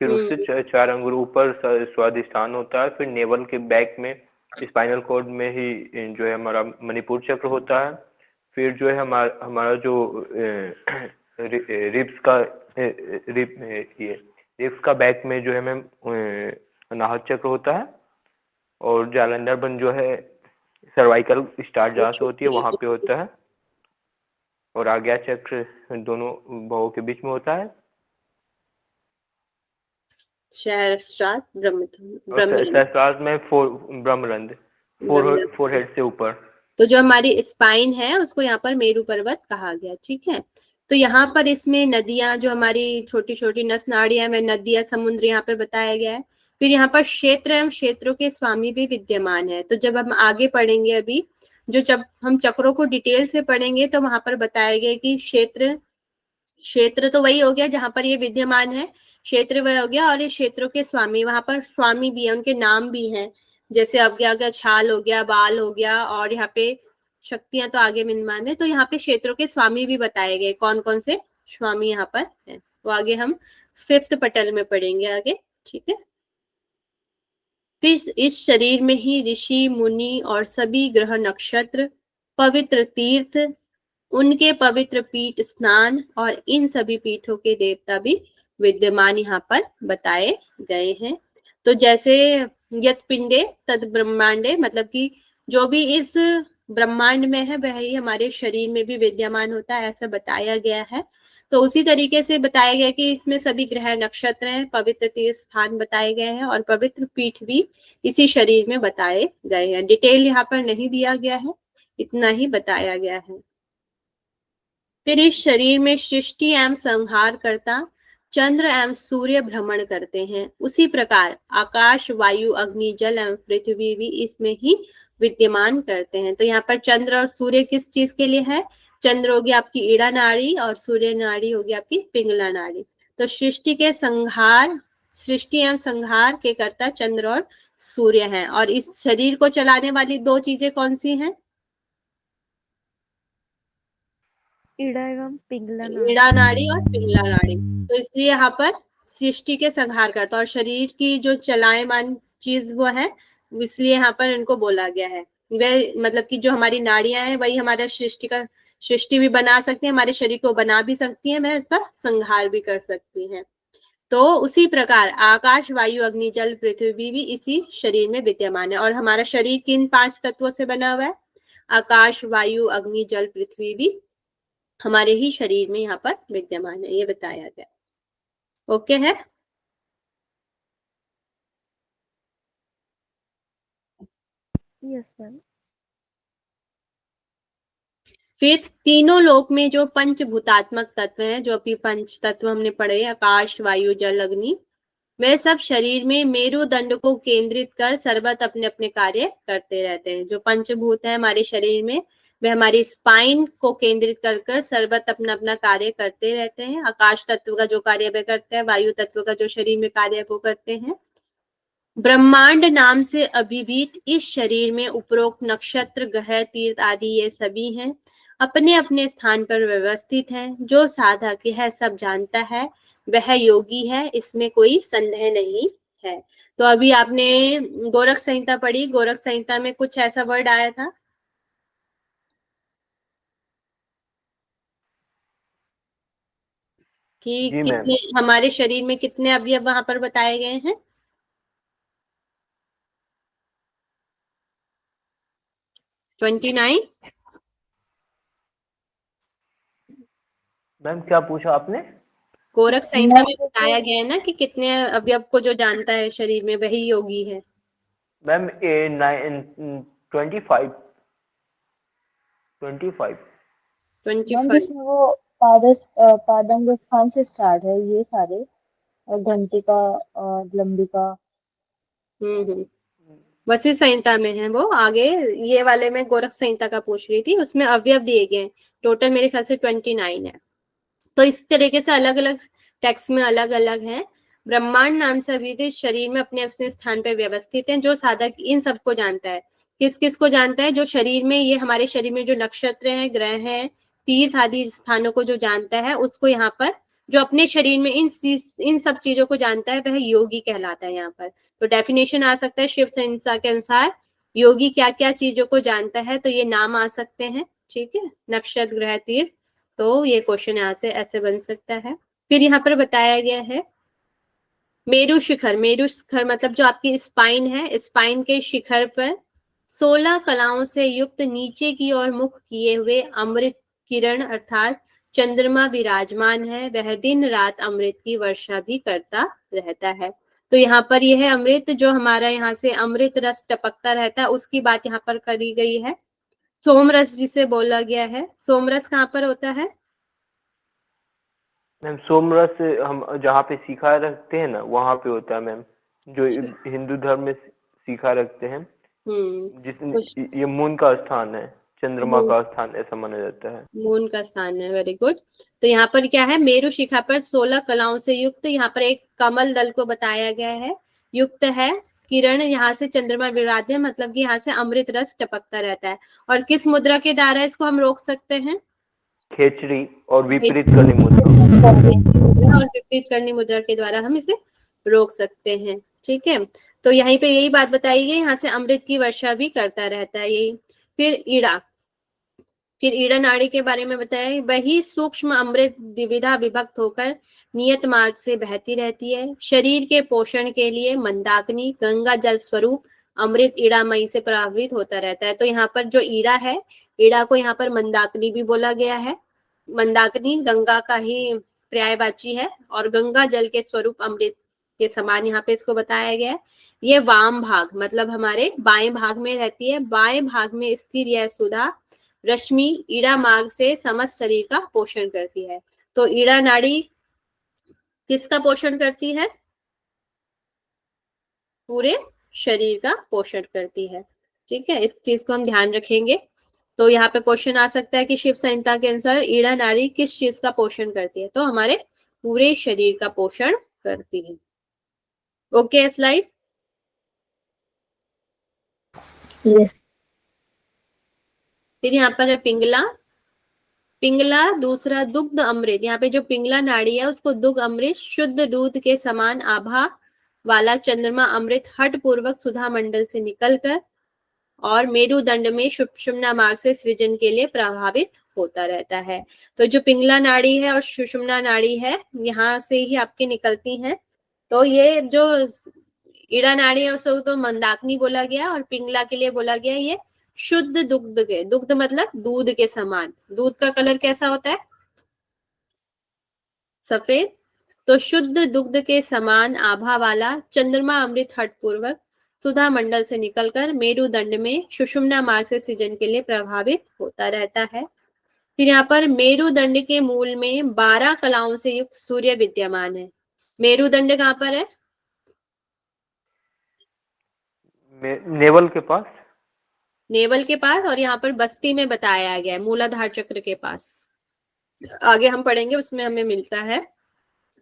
फिर उससे 4 अंगुल ऊपर स्वादिष्ठान होता है। फिर नेवल के बैक में स्पाइनल कॉर्ड में ही जो है हमारा मणिपुर चक्र होता है। फिर जो है हमारा जो रिब्स का बैक में जो है मैम अनाहत चक्र होता है। और जालंधर बन जो है सर्वाइकल स्टार्ट जहाँ से होती है वहां पे होता है। और आज्ञा चक्र दोनों भावों के बीच में होता है। सहस्त्रार में ब्रह्मरंध्र, फोरहेड से ऊपर। तो जो हमारी स्पाइन है उसको यहाँ पर मेरु पर्वत कहा गया। ठीक है, तो यहाँ पर इसमें नदियां, जो हमारी छोटी छोटी नस नाड़ियां में नदियां, समुद्र यहाँ पे बताया गया है। फिर यहाँ पर क्षेत्र एवं क्षेत्रों के स्वामी भी विद्यमान है। तो जब हम आगे पढ़ेंगे, अभी जब हम चक्रों को डिटेल से पढ़ेंगे तो वहां पर बताया गया कि क्षेत्र तो वही हो गया जहां पर ये विद्यमान है, क्षेत्र वह हो गया। और ये क्षेत्रों के स्वामी, वहां पर स्वामी भी है, उनके नाम भी हैं। जैसे अब क्या छाल हो गया, बाल हो गया, और यहाँ पे शक्तियां तो आगे विद्यमान है। तो यहाँ पे क्षेत्रों के स्वामी भी बताए गए, कौन कौन से स्वामी यहाँ पर है। तो आगे हम 5th पटल में पढ़ेंगे आगे। ठीक है, फिर इस शरीर में ही ऋषि मुनि और सभी ग्रह नक्षत्र, पवित्र तीर्थ, उनके पवित्र पीठ स्नान और इन सभी पीठों के देवता भी विद्यमान यहाँ पर बताए गए हैं। तो जैसे यत पिंडे तद ब्रह्मांडे, मतलब कि जो भी इस ब्रह्मांड में है वह ही हमारे शरीर में भी विद्यमान होता है, ऐसा बताया गया है। तो उसी तरीके से बताया गया कि इसमें सभी ग्रह नक्षत्र हैं, पवित्र तीर्थ स्थान बताए गए हैं और पवित्र पीठ भी इसी शरीर में बताए गए हैं। डिटेल यहाँ पर नहीं दिया गया है, इतना ही बताया गया है। फिर इस शरीर में सृष्टि एवं संहार करता चंद्र एवं सूर्य भ्रमण करते हैं। उसी प्रकार आकाश, वायु, अग्नि, जल एवं पृथ्वी भी इसमें ही विद्यमान करते हैं। तो यहाँ पर चंद्र और सूर्य किस चीज के लिए है? चंद्र होगी आपकी ईड़ा नाड़ी और सूर्य नाड़ी होगी आपकी पिंगला नाड़ी। तो सृष्टि एवं संहार के कर्ता चंद्र और सूर्य हैं। और इस शरीर को चलाने वाली 2 चीजें कौन सी हैं? ईड़ा पिंगला नाड़ी और पिंगला नाड़ी। तो इसलिए यहाँ पर सृष्टि के संहार करता और शरीर की जो चलायमान चीज वो है, इसलिए यहाँ पर इनको बोला गया है। वे मतलब कि जो हमारी नाड़ियां हैं वही हमारा सृष्टि भी बना सकती है, हमारे शरीर को बना भी सकती है, वह उसका संहार भी कर सकती है। तो उसी प्रकार आकाश, वायु, अग्नि, जल, पृथ्वी भी इसी शरीर में विद्यमान है। और हमारा शरीर किन 5 तत्वों से बना हुआ है? आकाश, वायु, अग्नि, जल, पृथ्वी भी हमारे ही शरीर में यहाँ पर विद्यमान है, ये बताया गया। ओके है? Yes ma'am. फिर तीनों लोक में जो पंचभूतात्मक तत्व हैं, जो अभी 5 तत्व हमने पढ़े, आकाश, वायु, जल, अग्नि, वे सब शरीर में मेरुदंड को केंद्रित कर सर्वत अपने अपने कार्य करते रहते हैं। जो पंचभूत है हमारे शरीर में, वे हमारी स्पाइन को केंद्रित कर सर्वत्र अपना अपना कार्य करते रहते हैं। आकाश तत्व का जो कार्य वे करते हैं, वायु तत्व का जो शरीर में कार्य वो करते हैं। ब्रह्मांड नाम से अभिभूत इस शरीर में उपरोक्त नक्षत्र, ग्रह, तीर्थ आदि ये सभी हैं, अपने अपने स्थान पर व्यवस्थित है। जो साधक यह सब जानता है वह योगी है, इसमें कोई संदेह नहीं है। तो अभी आपने गोरख संहिता पढ़ी, गोरख संहिता में कुछ ऐसा वर्ड आया था कि जी मैम। कितने हमारे शरीर में कितने अवयव वहां पर बताए गए हैं? 29। मैम क्या पूछा आपने? गोरख संहिता मैम में वो बताया तो गया है ना कि कितने अवयव को जो जानता है शरीर में वही योगी है। मैम 25 25। मैम 25। जिसमें वो पादंग स्थान से स्टार्ट है ये सारे, और घंटिका और लंबिका। वशिष्ठ संहिता में है वो आगे। ये वाले में गोरख संहिता का पूछ रही थी, उसमें अवयव दिए गए टोटल मेरे ख्याल से 29 है। तो इस तरीके से अलग अलग टेक्स्ट में अलग अलग है। ब्रह्मांड नाम से अभिहित शरीर में अपने अपने स्थान पर व्यवस्थित है। जो साधक इन सबको जानता है, किस किस को जानता है? जो शरीर में, ये हमारे शरीर में जो नक्षत्र है, ग्रह है, तीर्थ आदि स्थानों को जो जानता है उसको यहाँ पर, जो अपने शरीर में इन सब चीजों को जानता है वह योगी कहलाता है यहाँ पर। तो डेफिनेशन आ सकता है शिव संहिता के अनुसार योगी क्या क्या चीजों को जानता है, तो ये नाम आ सकते हैं। ठीक है, नक्षत्र, ग्रह, तीर्थ। तो ये क्वेश्चन यहाँ से ऐसे बन सकता है। फिर यहाँ पर बताया गया है मेरु शिखर। मेरु शिखर मतलब जो आपकी स्पाइन है, स्पाइन के शिखर पर 16 कलाओं से युक्त नीचे की ओर मुख किए हुए अमृत किरण अर्थात चंद्रमा विराजमान है। वह दिन रात अमृत की वर्षा भी करता रहता है। तो यहाँ पर यह है अमृत, जो हमारा यहाँ से अमृत रस टपकता रहता है, उसकी बात यहाँ पर करी गई है। सोमरस जिसे बोला गया है, सोमरस कहाँ पर होता है? मैम सोमरस हम जहाँ पे सीखा रखते हैं ना वहाँ पे होता है मैम, जो हिंदू धर्म में सीखा रखते हैं। तो ये मून का स्थान है, चंद्रमा मून का स्थान ऐसा माना जाता है। मून का स्थान है, वेरी गुड। तो यहाँ पर क्या है, मेरु शिखा पर 16 कलाओं से युक्त यहाँ पर एक कमल दल को बताया गया है, युक्त है। किरण यहाँ से चंद्रमा विराज है, मतलब कि यहाँ से अमृत रस टपकता रहता है। और किस मुद्रा के द्वारा इसको हम रोक सकते हैं? खेचरी और विपरीत करनी मुद्रा। और विपरीत करनी मुद्रा के द्वारा हम इसे रोक सकते हैं। ठीक है, तो यहीं पे यही बात बताई गई, यहाँ से अमृत की वर्षा भी करता रहता है यही। फिर ईड़ा, फिर ईड़ा नाड़ी के बारे में बताया, वही सूक्ष्म अमृत द्विविधा विभक्त होकर नियत मार्ग से बहती रहती है। शरीर के पोषण के लिए मंदाकिनी गंगा जल स्वरूप अमृत ईड़ामयी से प्रभावित होता रहता है। तो यहाँ पर जो ईड़ा है, ईड़ा को यहाँ पर मंदाकिनी भी बोला गया है। मंदाकिनी गंगा का ही पर्यायवाची है और गंगा जल के स्वरूप अमृत के समान यहाँ पे इसको बताया गया है। ये वाम भाग मतलब हमारे बाएं भाग में रहती है। बाएं भाग में स्थिर यह सुधा रश्मि ईड़ा मार्ग से समस्त शरीर का पोषण करती है। तो ईड़ा नाड़ी किसका पोषण करती है? पूरे शरीर का पोषण करती है। ठीक है, इस चीज को हम ध्यान रखेंगे। तो यहाँ पे क्वेश्चन आ सकता है कि शिव संहिता के अनुसार ईड़ा नाड़ी किस चीज का पोषण करती है? तो हमारे पूरे शरीर का पोषण करती है। Okay, slide. यस। फिर यहाँ पर है पिंगला। पिंगला दूसरा दुग्ध अमृत, यहाँ पे जो पिंगला नाड़ी है उसको दुग्ध अमृत शुद्ध दूध के समान आभा वाला चंद्रमा अमृत हट पूर्वक सुधा मंडल से निकलकर और मेरुदंड में सुषुम्ना मार्ग से सृजन के लिए प्रभावित होता रहता है। तो जो पिंगला नाड़ी है और सुषुम्ना नाड़ी है यहाँ से ही आपकी निकलती हैं। तो ये जो ईड़ा नाड़ी है उसको तो मंदाकिनी बोला गया और पिंगला के लिए बोला गया ये शुद्ध दुग्ध के, दुग्ध मतलब दूध के समान। दूध का कलर कैसा होता है? सफेद। तो शुद्ध दुग्ध के समान आभा वाला चंद्रमा अमृत हट पूर्वक सुधा मंडल से निकलकर मेरुदंड में सुषुम्ना मार्ग से सृजन के लिए प्रभावित होता रहता है। फिर यहाँ पर मेरुदंड के मूल में 12 कलाओं से युक्त सूर्य विद्यमान है। मेरुदंड कहाँ पर है? नेवल के पास। नेवल के पास, और यहाँ पर बस्ती में बताया गया है मूलाधार चक्र के पास। आगे हम पढ़ेंगे उसमें हमें मिलता है।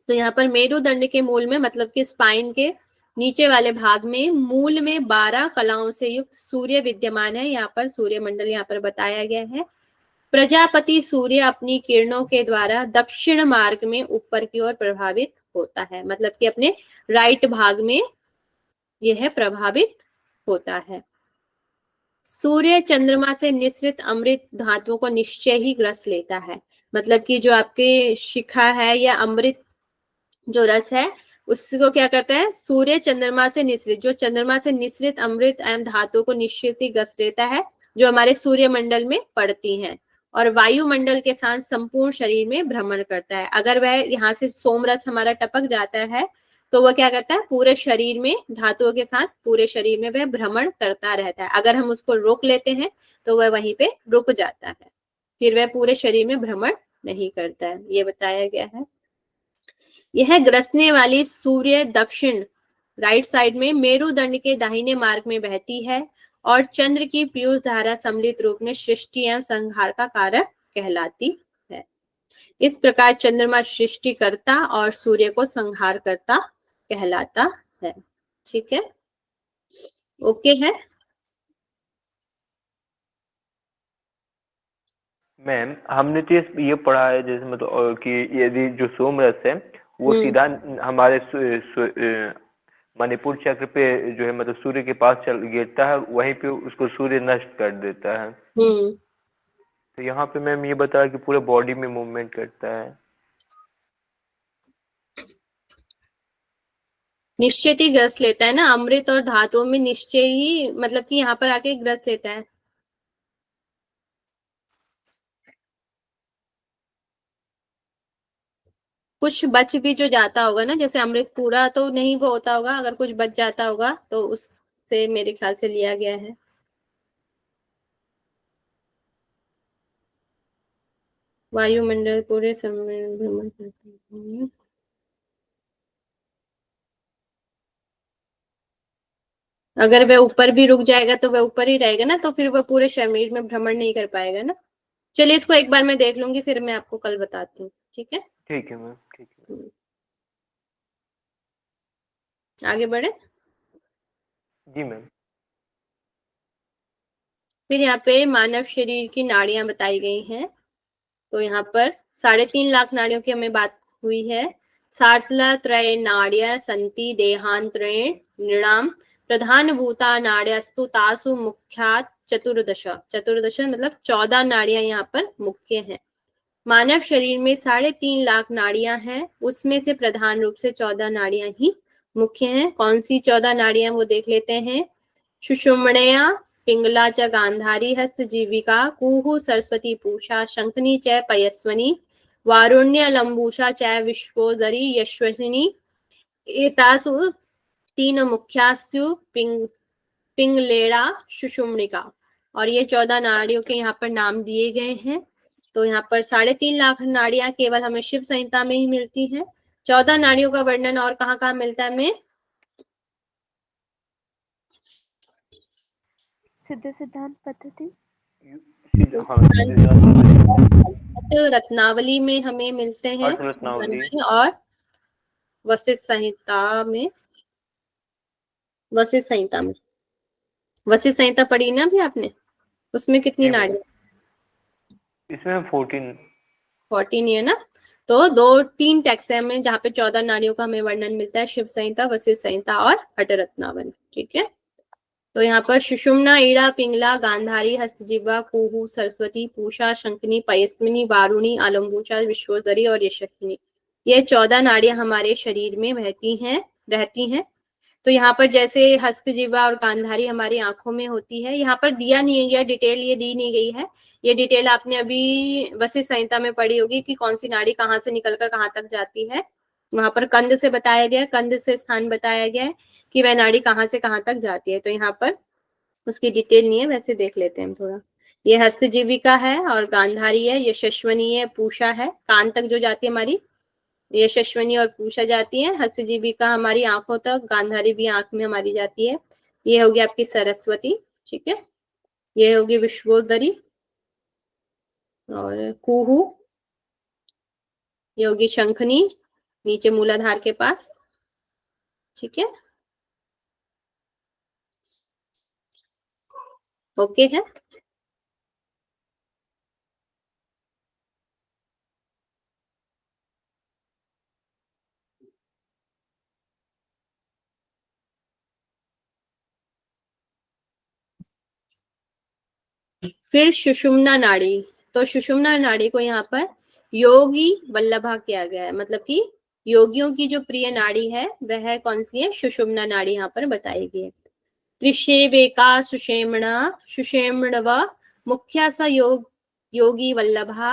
तो यहाँ पर मेरुदंड के मूल में मतलब कि स्पाइन के नीचे वाले भाग में मूल में 12 कलाओं से युक्त सूर्य विद्यमान है। यहाँ पर सूर्य मंडल यहाँ पर बताया गया है। प्रजापति सूर्य अपनी किरणों के द्वारा दक्षिण मार्ग में ऊपर की ओर प्रभावित होता है, मतलब कि अपने राइट भाग में यह प्रभावित होता है। सूर्य चंद्रमा से निश्रित अमृत धातुओं को निश्चय ही ग्रस लेता है, मतलब कि जो आपके शिखा है या अमृत जो रस है उसको क्या करता है, सूर्य चंद्रमा से निश्रित, जो चंद्रमा से निश्रित अमृत एवं धातुओं को निश्चित ही ग्रस लेता है, जो हमारे सूर्य मंडल में पड़ती हैं, और वायुमंडल के साथ संपूर्ण शरीर में भ्रमण करता है। अगर वह यहाँ से सोमरस हमारा टपक जाता है तो वह क्या करता है, पूरे शरीर में धातुओं के साथ पूरे शरीर में वह भ्रमण करता रहता है। अगर हम उसको रोक लेते हैं तो वह वहीं पे रुक जाता है, फिर वह पूरे शरीर में भ्रमण नहीं करता है, ये बताया गया है। यह ग्रसने वाली सूर्य दक्षिण राइट साइड में मेरुदंड के दाहिने मार्ग में बहती है और चंद्र की पीयूष धारा सम्मिलित रूप में सृष्टि एवं संहार का कारक कहलाती है। इस प्रकार चंद्रमा सृष्टि करता और सूर्य को संहार करता कहलाता है। ठीक है, ओके है। मैम हमने तो ये पढ़ा है जैसे मतलब कि यदि जो सोमरस है वो सीधा हमारे मणिपुर चक्र पे जो है मतलब सूर्य के पास चल गिरता है, वहीं पे उसको सूर्य नष्ट कर देता है। तो यहाँ पे मैम ये बताया कि पूरे बॉडी में मूवमेंट करता है। निश्चित ही ग्रस लेता है ना, अमृत और धातुओं में निश्चय ही मतलब कि यहाँ पर आके ग्रस लेता है। कुछ बच भी जो जाता होगा ना, जैसे अमृत पूरा तो नहीं वो होता होगा, अगर कुछ बच जाता होगा तो उससे मेरे ख्याल से लिया गया है। वायुमंडल पूरे समय भ्रमण करता है। अगर वह ऊपर भी रुक जाएगा तो वह ऊपर ही रहेगा ना, तो फिर वह पूरे शरीर में भ्रमण नहीं कर पाएगा ना। चलिए इसको एक बार मैं देख लूंगी, फिर मैं आपको कल बताती हूँ। ठीक है, ठीक है मैम, ठीक है। आगे बढ़े। जी मैम। फिर यहाँ पे मानव शरीर की नाड़ियां बताई गई हैं। तो यहाँ पर 3.5 लाख नाड़ियों की हमें बात हुई है। सार्तला त्रय नाड़्य संति देहांतरेण नृणाम प्रधान भूता नाड्यस्तु तासु मुख्यात चतुर्दश। चतुर्दश मतलब 14 नाड़ियां यहाँ पर मुख्य हैं। मानव शरीर में 3.5 लाख नाड़ियां हैं, उसमें से प्रधान रूप से 14 नाड़ियां ही मुख्य हैं। कौन सी 14 नाड़ियां वो देख लेते हैं। सुषुम्णया पिंगला च गांधारी हस्त जीविका कुहु सरस्वती पूषा शंखनी च पयस्वनी वारुण्य लंबूषा च विश्वोदरी यश्वसिनी एतासु तीन मुख्यास्यु पिंगलेड़ा सुषुम्णिका। और ये 14 नाड़ियों के यहाँ पर नाम दिए गए हैं। तो यहाँ पर 3.5 लाख नाड़ियां केवल हमें शिव संहिता में ही मिलती हैं। 14 नाड़ियों का वर्णन और कहाँ कहाँ मिलता है हमें। सिद्ध सिद्धांत पद्धति, रत्नावली में हमें मिलते हैं, रत्नावली और वशिष्ठ संहिता में। वशिष्ठ संहिता में, वशिष्ठ संहिता पढ़ी ना भी आपने, उसमें कितनी नाड़ियां। इसमें 14 है ना। तो 2-3 टेक्स्ट है हमें जहाँ पे 14 नाड़ियों का हमें वर्णन मिलता है, शिव संहिता, वशिष्ठ संहिता और अटरत्नावली। ठीक है, तो यहाँ पर सुषुम्ना ईड़ा पिंगला गांधारी हस्तजीवा कुहू सरस्वती पूषा शंखनी पयस्विनी वारुणी आलम्बुषा विश्वोदरी और यशस्विनी, ये 14 नाड़ियां हमारे शरीर में रहती हैं। तो यहाँ पर जैसे हस्तजीवा और गांधारी हमारी आंखों में होती है, यहाँ पर दिया नहीं गया डिटेल, ये दी नहीं गई है। ये डिटेल आपने अभी वशिष्ठ संहिता में पढ़ी होगी कि कौन सी नाड़ी कहाँ से निकलकर कहाँ तक जाती है। वहां पर कंद से बताया गया, कंद से स्थान बताया गया है कि वह नाड़ी कहाँ से कहाँ तक जाती है। तो यहाँ पर उसकी डिटेल नहीं है, वैसे देख लेते हैं हम थोड़ा। ये हस्तजीविका है और गांधारी है, यशस्वनी है, पूषा है, कान तक जो जाती है हमारी, यशस्वनी और पूषा जाती है। हस्तजीविका हमारी आंखों तक, गांधारी भी आंख में हमारी जाती है। ये होगी आपकी सरस्वती। ठीक है, ये होगी विश्वोदरी, और कुहू ये होगी शंखनी, नीचे मूलाधार के पास। ठीक है, ओके है। फिर सुषुम्ना नाड़ी, तो सुषुम्ना नाड़ी को यहाँ पर योगी वल्लभा किया गया है, मतलब कि योगियों की जो प्रिय नाड़ी है वह कौन सी है, सुषुम्ना नाड़ी यहाँ पर बताई गई है। त्रिशेवेका सुषेमणा सुषेमणव मुख्या स योगी वल्लभा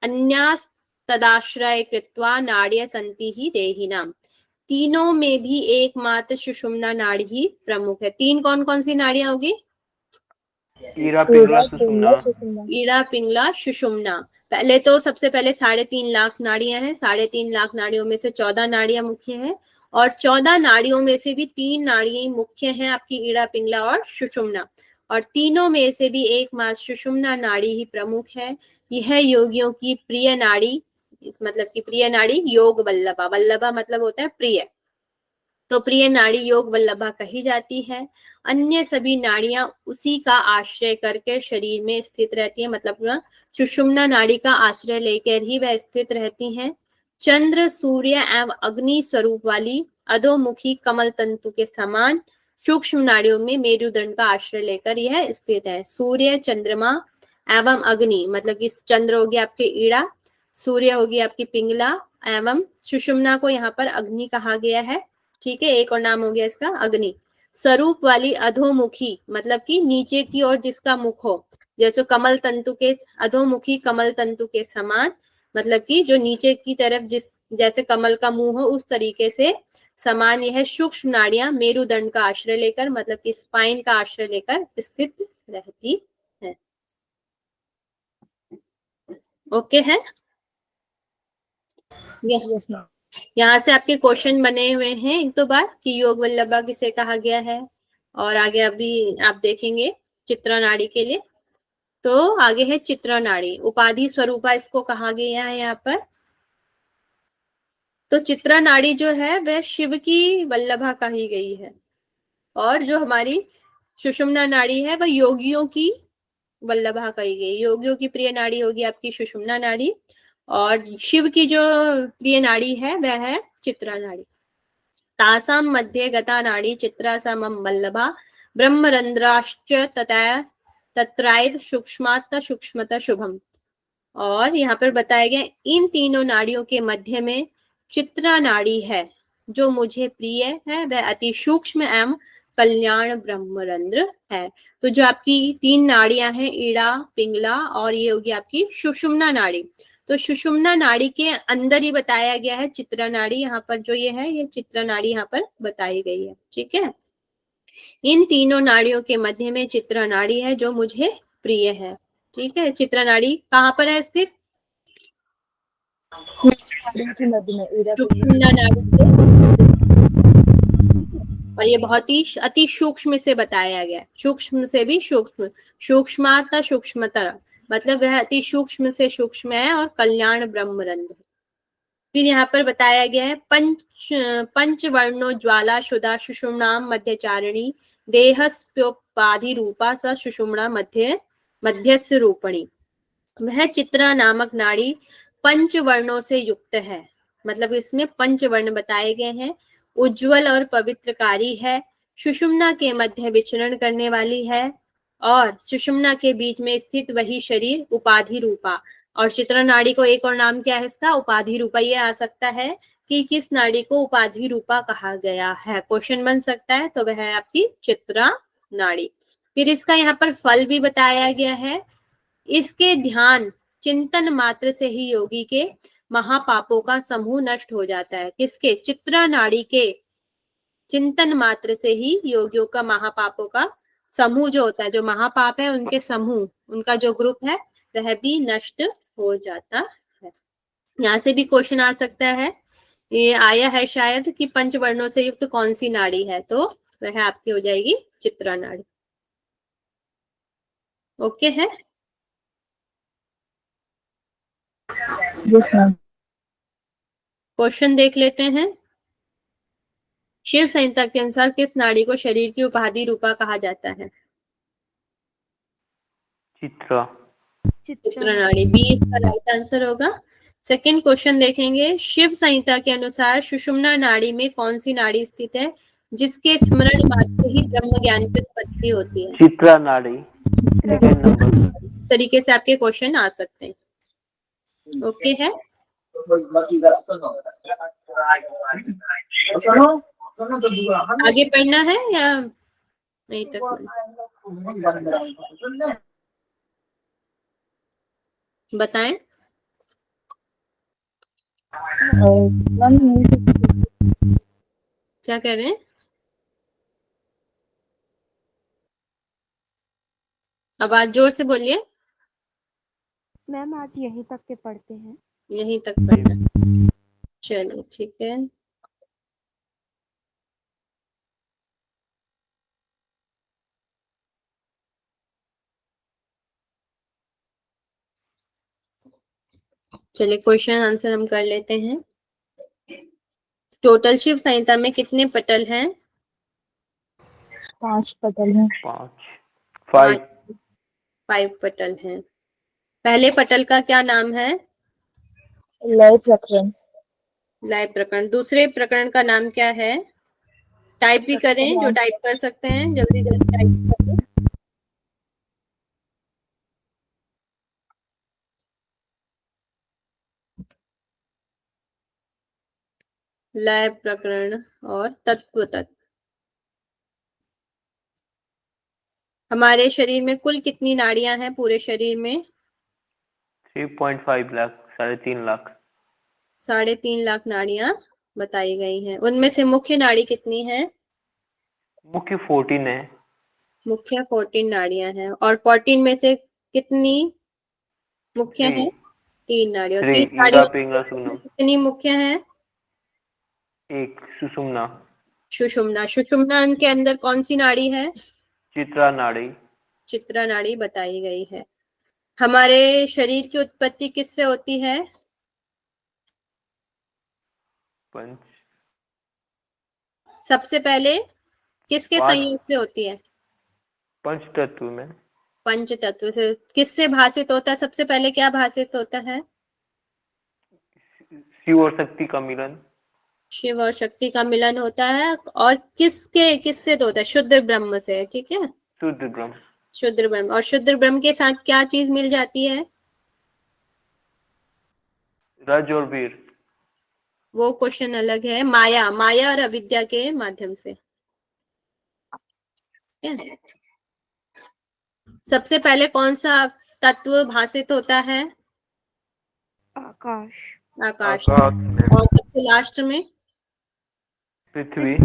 अन्यास तदाश्रय कृत्वा नाड्य संति ही देहिनाम। तीनों में भी एकमात्र सुषुम्ना नाड़ी ही प्रमुख है। तीन कौन कौन सी नाड़ियां होगी? ईड़ा पिंगला सुषुम्ना। ईड़ा पिंगला सुषुम्ना। पहले तो सबसे पहले 3.5 लाख नाड़ियां हैं, 3.5 लाख नाड़ियों में से 14 नाड़ियां मुख्य हैं, और 14 नाड़ियों में से भी 3 नाड़ियां मुख्य हैं आपकी ईड़ा पिंगला और सुषुम्ना, और तीनों में से भी एकमात्र सुषुम्ना नाड़ी ही प्रमुख है। यह योगियों की प्रिय नाड़ी, इस मतलब की प्रिय नाड़ी योग वल्लभा, वल्लभा मतलब होता है प्रिय, तो प्रिय नाड़ी योग वल्लभा कही जाती है। अन्य सभी नाड़ियां उसी का आश्रय करके शरीर में स्थित रहती है, मतलब सुषुम्ना नाड़ी का आश्रय लेकर ही वह स्थित रहती हैं। चंद्र, सूर्य एवं अग्नि स्वरूप वाली अधोमुखी कमल तंतु के समान सूक्ष्म नाड़ियों में मेरुदंड का आश्रय लेकर यह स्थित है। सूर्य, चंद्रमा एवं अग्नि, मतलब कि चंद्र होगी आपके ईड़ा, सूर्य होगी आपकी पिंगला, एवं सुषुम्ना को यहाँ पर अग्नि कहा गया है। ठीक है, एक और नाम हो गया इसका अग्नि। स्वरूप वाली अधोमुखी, मतलब कि नीचे की ओर जिसका मुख हो, जैसे कमल तंतु के अधोमुखी कमल तंतु के समान, मतलब कि जो नीचे की तरफ जिस जैसे कमल का मुंह हो उस तरीके से समान यह सूक्ष्म नाड़ियां मेरुदंड का आश्रय लेकर, मतलब कि स्पाइन का आश्रय लेकर स्थित रहती है। ओके है। Yes ma'am. यहाँ से आपके क्वेश्चन बने हुए हैं एक दो बार कि योग वल्लभा किसे कहा गया है, और आगे अभी आप देखेंगे चित्रा नाड़ी के लिए। तो आगे है चित्रा नाड़ी, उपाधि स्वरूपा इसको कहा गया है यहाँ पर। तो चित्रा नाड़ी जो है वह शिव की वल्लभा कही गई है, और जो हमारी सुषुम्ना नाड़ी है वह योगियों की वल्लभा कही गई। योगियों की प्रिय नाड़ी होगी आपकी सुषुम्ना नाड़ी, और शिव की जो प्रिय नाड़ी है वह है चित्रा नाड़ी। तासां मध्ये गता नाड़ी चित्रा समं वल्लभा ब्रह्मरंध्राश्च तथा तत्रैव सूक्ष्मात् सूक्ष्मतः शुभम। और यहाँ पर बताया गया इन तीनों नाड़ियों के मध्य में चित्रा नाड़ी है जो मुझे प्रिय है, वह अति सूक्ष्म एवं कल्याण ब्रह्मरंध्र है। तो जो आपकी 3 नाड़ियां हैं, ईड़ा, पिंगला और ये होगी आपकी सुषुम्ना नाड़ी, तो सुषुम्ना नाड़ी के अंदर ही बताया गया है चित्रा नाड़ी। यहाँ पर जो ये है ये चित्रा नाड़ी यहाँ पर बताई गई है। ठीक है, इन तीनों नाड़ियों के मध्य में चित्रा नाड़ी है जो मुझे प्रिय है। ठीक है, चित्रा नाड़ी कहाँ पर है स्थित? सुषुम्ना नाड़ी के, और ये बहुत ही अति सूक्ष्म से बताया गया, सूक्ष्म से भी सूक्ष्म, सूक्ष्मात सूक्ष्मतर, मतलब वह अति सूक्ष्म से सूक्ष्म है, और कल्याण ब्रह्मरंध्र। फिर यहाँ पर बताया गया है पंचवर्णो ज्वाला शुदा सुषुम्नाम मध्यचारिणी देहस्योपाधि रूपा स सुषुम्ना मध्यस्य रूपणी। वह चित्रा नामक नाड़ी पंचवर्णों से युक्त है, मतलब इसमें पंचवर्ण बताए गए हैं। उज्जवल और पवित्रकारी है, सुषुम्ना के मध्य विचरण करने वाली है, और सुषुम्ना के बीच में स्थित वही शरीर उपाधि रूपा। और चित्रा नाड़ी को एक और नाम क्या है इसका? उपाधि रूपा। ये आ सकता है कि किस नाड़ी को उपाधि रूपा कहा गया है, क्वेश्चन बन सकता है, तो वह है आपकी चित्रा नाड़ी। फिर इसका यहाँ पर फल भी बताया गया है। इसके ध्यान चिंतन मात्र से ही योगी के महापापों का समूह नष्ट हो जाता है। किसके? चित्रा नाड़ी के चिंतन मात्र से ही योगियों का महापापों का समूह जो होता है, जो महापाप है उनके समूह, उनका जो ग्रुप है वह भी नष्ट हो जाता है। यहाँ से भी क्वेश्चन आ सकता है, ये आया है शायद कि पंचवर्णों से युक्त कौन सी नाड़ी है, तो वह आपकी हो जाएगी चित्रा नाड़ी। ओके है? Yes ma'am. क्वेश्चन देख लेते हैं। शिव संहिता के अनुसार किस नाड़ी को शरीर की उपाधि रूपा कहा जाता है? चित्रा। चित्र नाड़ी, बी इसका राइट आंसर होगा। सेकंड क्वेश्चन देखेंगे। शिव संहिता के अनुसार सुषुम्ना नाड़ी में कौन सी नाड़ी स्थित है जिसके स्मरण मात्र ही ब्रह्म ज्ञान की उत्पत्ति होती है? चित्रा नाड़ी, सेकंड नंबर। इस तरीके से आपके क्वेश्चन आ सकते हैं। ओके है? आगे पढ़ना है या नहीं तक बताएं। मैम क्या कह रहे हैं? आवाज जोर से बोलिए। मैम आज यहीं तक के पढ़ते हैं। यहीं तक पढ़ना, चलिए ठीक है। चलिए क्वेश्चन आंसर हम कर लेते हैं। टोटल शिव संहिता में कितने पटल हैं? 5 पटल हैं। 5 5 पटल हैं। पहले पटल का क्या नाम है? लय प्रकरण। लय प्रकरण। दूसरे प्रकरण का नाम क्या है? टाइप भी करें, जो टाइप कर सकते हैं जल्दी जल्दी टाइप करें। लय प्रकरण और तत्व तत्व। हमारे शरीर में कुल कितनी नाड़ियां हैं पूरे शरीर में? 3.5 लाख, 3.5 लाख। 3.5 लाख नाड़ियां बताई गई हैं। उनमें से मुख्य नाड़ी कितनी है? मुख्य 14 है। मुख्य 14 नाड़ियां हैं। और 14 में से कितनी मुख्य है? 3 नाड़ियां। 3 3 इंगा नाड़ियों पिंगा में सुनम। कितनी मुख्य है? 1 सुषुम्ना। सुषुम्ना। सुषुम्ना के अंदर कौन सी नाड़ी है? चित्रा नाड़ी। चित्रा नाड़ी बताई गई है। हमारे शरीर की उत्पत्ति किससे होती है? पंच सबसे पहले किसके संयोग से होती है? पंच तत्व में। पंच तत्व से। किससे भासित होता है? सबसे पहले क्या भासित होता है? शिव और शक्ति का मिलन। शिव और शक्ति का मिलन होता है। और किससे तो होता है? शुद्ध ब्रह्म से। ठीक है, शुद्ध ब्रह्म। शुद्ध ब्रह्म। और शुद्ध ब्रह्म के साथ क्या चीज मिल जाती है? रज और वीर। वो क्वेश्चन अलग है। माया। माया और अविद्या के माध्यम से। ठीक है? सबसे पहले कौन सा तत्व भासित होता है? आकाश। आकाश। आकाश में। और सबसे लास्ट में पृथ्वी।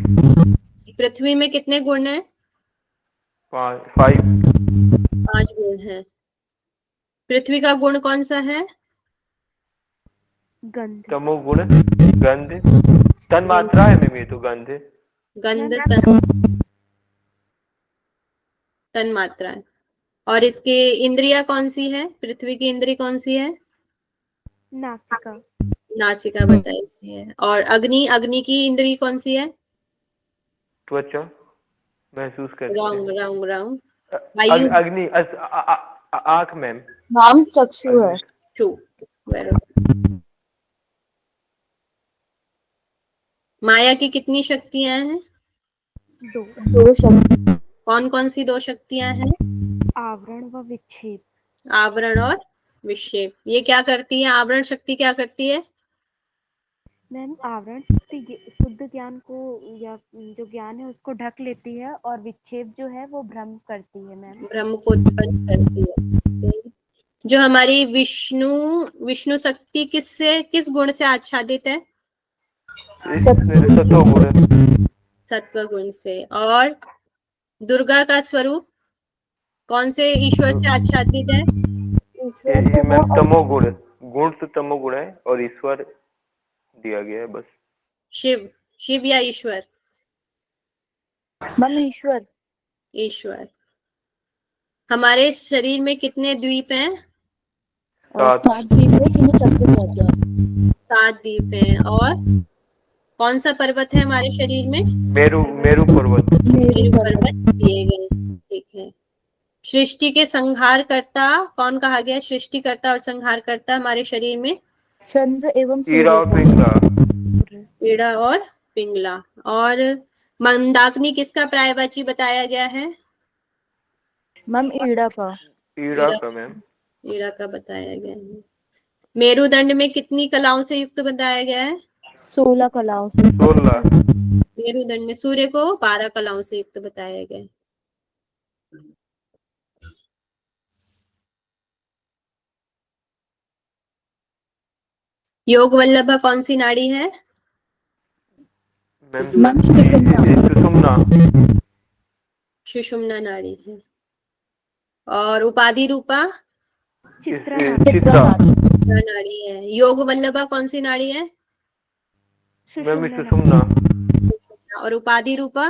पृथ्वी में कितने गुण हैं? 5 5 गुण हैं। पृथ्वी का गुण कौन सा है? गंध। तमोगुण। गंध। तन मात्रा है में तो गंध। गंध मैम, तन मात्रा है। और इसकी इंद्रिया कौन सी है? पृथ्वी की इंद्री कौन सी है? नासिका। नासिका बताई गई है। और अग्नि। अग्नि की इंद्री कौन सी है? त्वचा, महसूस करते रंग हैं। रंग रंग। वायु। अग्नि आंख मैम। नाम चक्षु है। टू। माया की कितनी शक्तियां हैं? 2। 2 शक्ति। कौन कौन सी 2 शक्तियां हैं? आवरण व विक्षेप। आवरण और विक्षेप। ये क्या करती है? आवरण शक्ति क्या करती है? मैम आवरण शक्ति शुद्ध ज्ञान को या जो ज्ञान है उसको ढक लेती है, और विक्षेप जो है वो भ्रम करती है मैम। ब्रह्म को उत्पन्न करती है। जो हमारी विष्णु विष्णु शक्ति किस गुण से आच्छादित है? सत्वगुण। सत्व गुण से। और दुर्गा का स्वरूप कौन से ईश्वर से आच्छादित है? ईश्वर से मैम है। तमोगुण। गुण तो तमोगुण है और ईश्वर दिया गया है बस। शिव। शिव या ईश्वर? मैम ईश्वर। ईश्वर। हमारे शरीर में कितने द्वीप हैं? और 7 द्वीप है जिन्हें चक्र कहते हैं। 7 द्वीप हैं। और कौन सा पर्वत है हमारे शरीर में? मेरू मेरू पर्वत। मेरू पर्वत दिए गए। ठीक है। सृष्टि के संहारकर्ता कौन कहा गया? सृष्टिकर्ता और संहारकर्ता हमारे शरीर में? चंद्र एवं ईरा और सूर्य। पिंगला। ईड़ा और पिंगला। और मंदाकिनी किसका पर्यायवाची बताया गया है? मैम ईड़ा का। ईरा का मैम। ईड़ा का बताया गया है। मेरुदंड में कितनी कलाओं से युक्त बताया गया है? 16 कलाओं से। 16। मेरुदंड में सूर्य को 12 कलाओं से युक्त बताया गया है। योग वल्लभा कौन सी नाड़ी है? मैम सुषुम्ना। सुषुम्ना नाड़ी है। और उपाधि रूपा? चित्रा चित्रा। चित्रा नाड़ी है। योग वल्लभा कौन सी नाड़ी है? मैम सुषुम्ना। और उपाधि रूपा?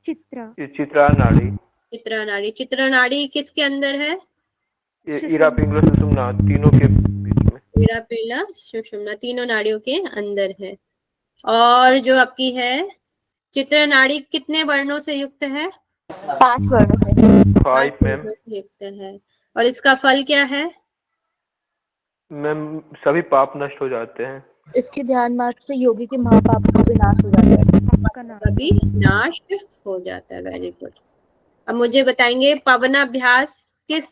चित्रा चित्रा नाड़ी। चित्रा नाड़ी। चित्रा नाड़ी किसके अंदर है? ईरा पिंगला सुषुम्ना तीनों के बीच में। ईरा पिंगला सुषुम्ना तीनों नाड़ियों के अंदर है। और जो आपकी है चित्र नाड़ी कितने वर्णों से युक्त है? 5 वर्णों से। 5 मैम। युक्त है। और इसका फल क्या है? मैम सभी पाप नष्ट हो जाते हैं। इसके ध्यान मार्ग से योगी के महापाप का विनाश हो जाता है। कभी नाश हो जाता है। Very good. अब मुझे बताएंगे पवनाभ्यास किस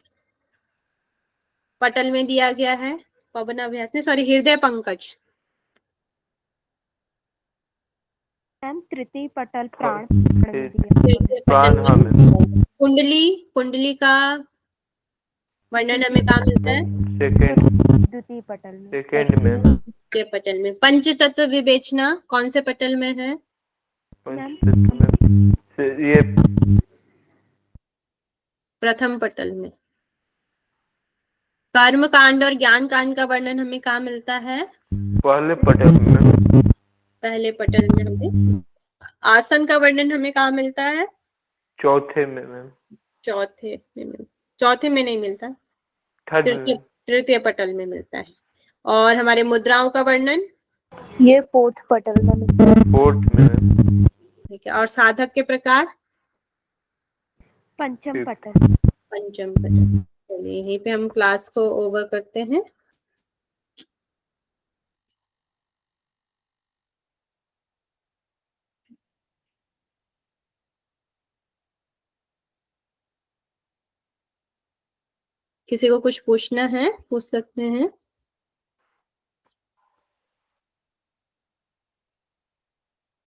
पटल में दिया गया है? पवनाभ्यास ने सॉरी हृदय पंकज। मैम तृतीय पटल प्राण हृदय प्राण। पटल हाँ में। मैम। कुंडली का वर्णन हमें कहाँ मिलता है? द्वितीय पटल में। Second ma'am. द्वितीय पटल में। पंच तत्व विवेचना कौन से पटल में है? ये प्रथम पटल में। कर्म कांड और ज्ञान कांड का वर्णन हमें कहाँ मिलता है? पहले पटल में। पहले पटल में हमें। आसन का वर्णन हमें कहाँ मिलता है? चौथे में मैम। चौथे में नहीं मिलता। थर्ड में। तृतीय पटल में मिलता है। और हमारे मुद्राओं का वर्णन? ये 4th पटल में मिलता है। 4th में। ठीक है। और साधक के प्रकार? पंचम पटल। पंचम पटल। चलिए यहीं पे हम क्लास को ओवर करते हैं। किसी को कुछ पूछना है पूछ सकते हैं।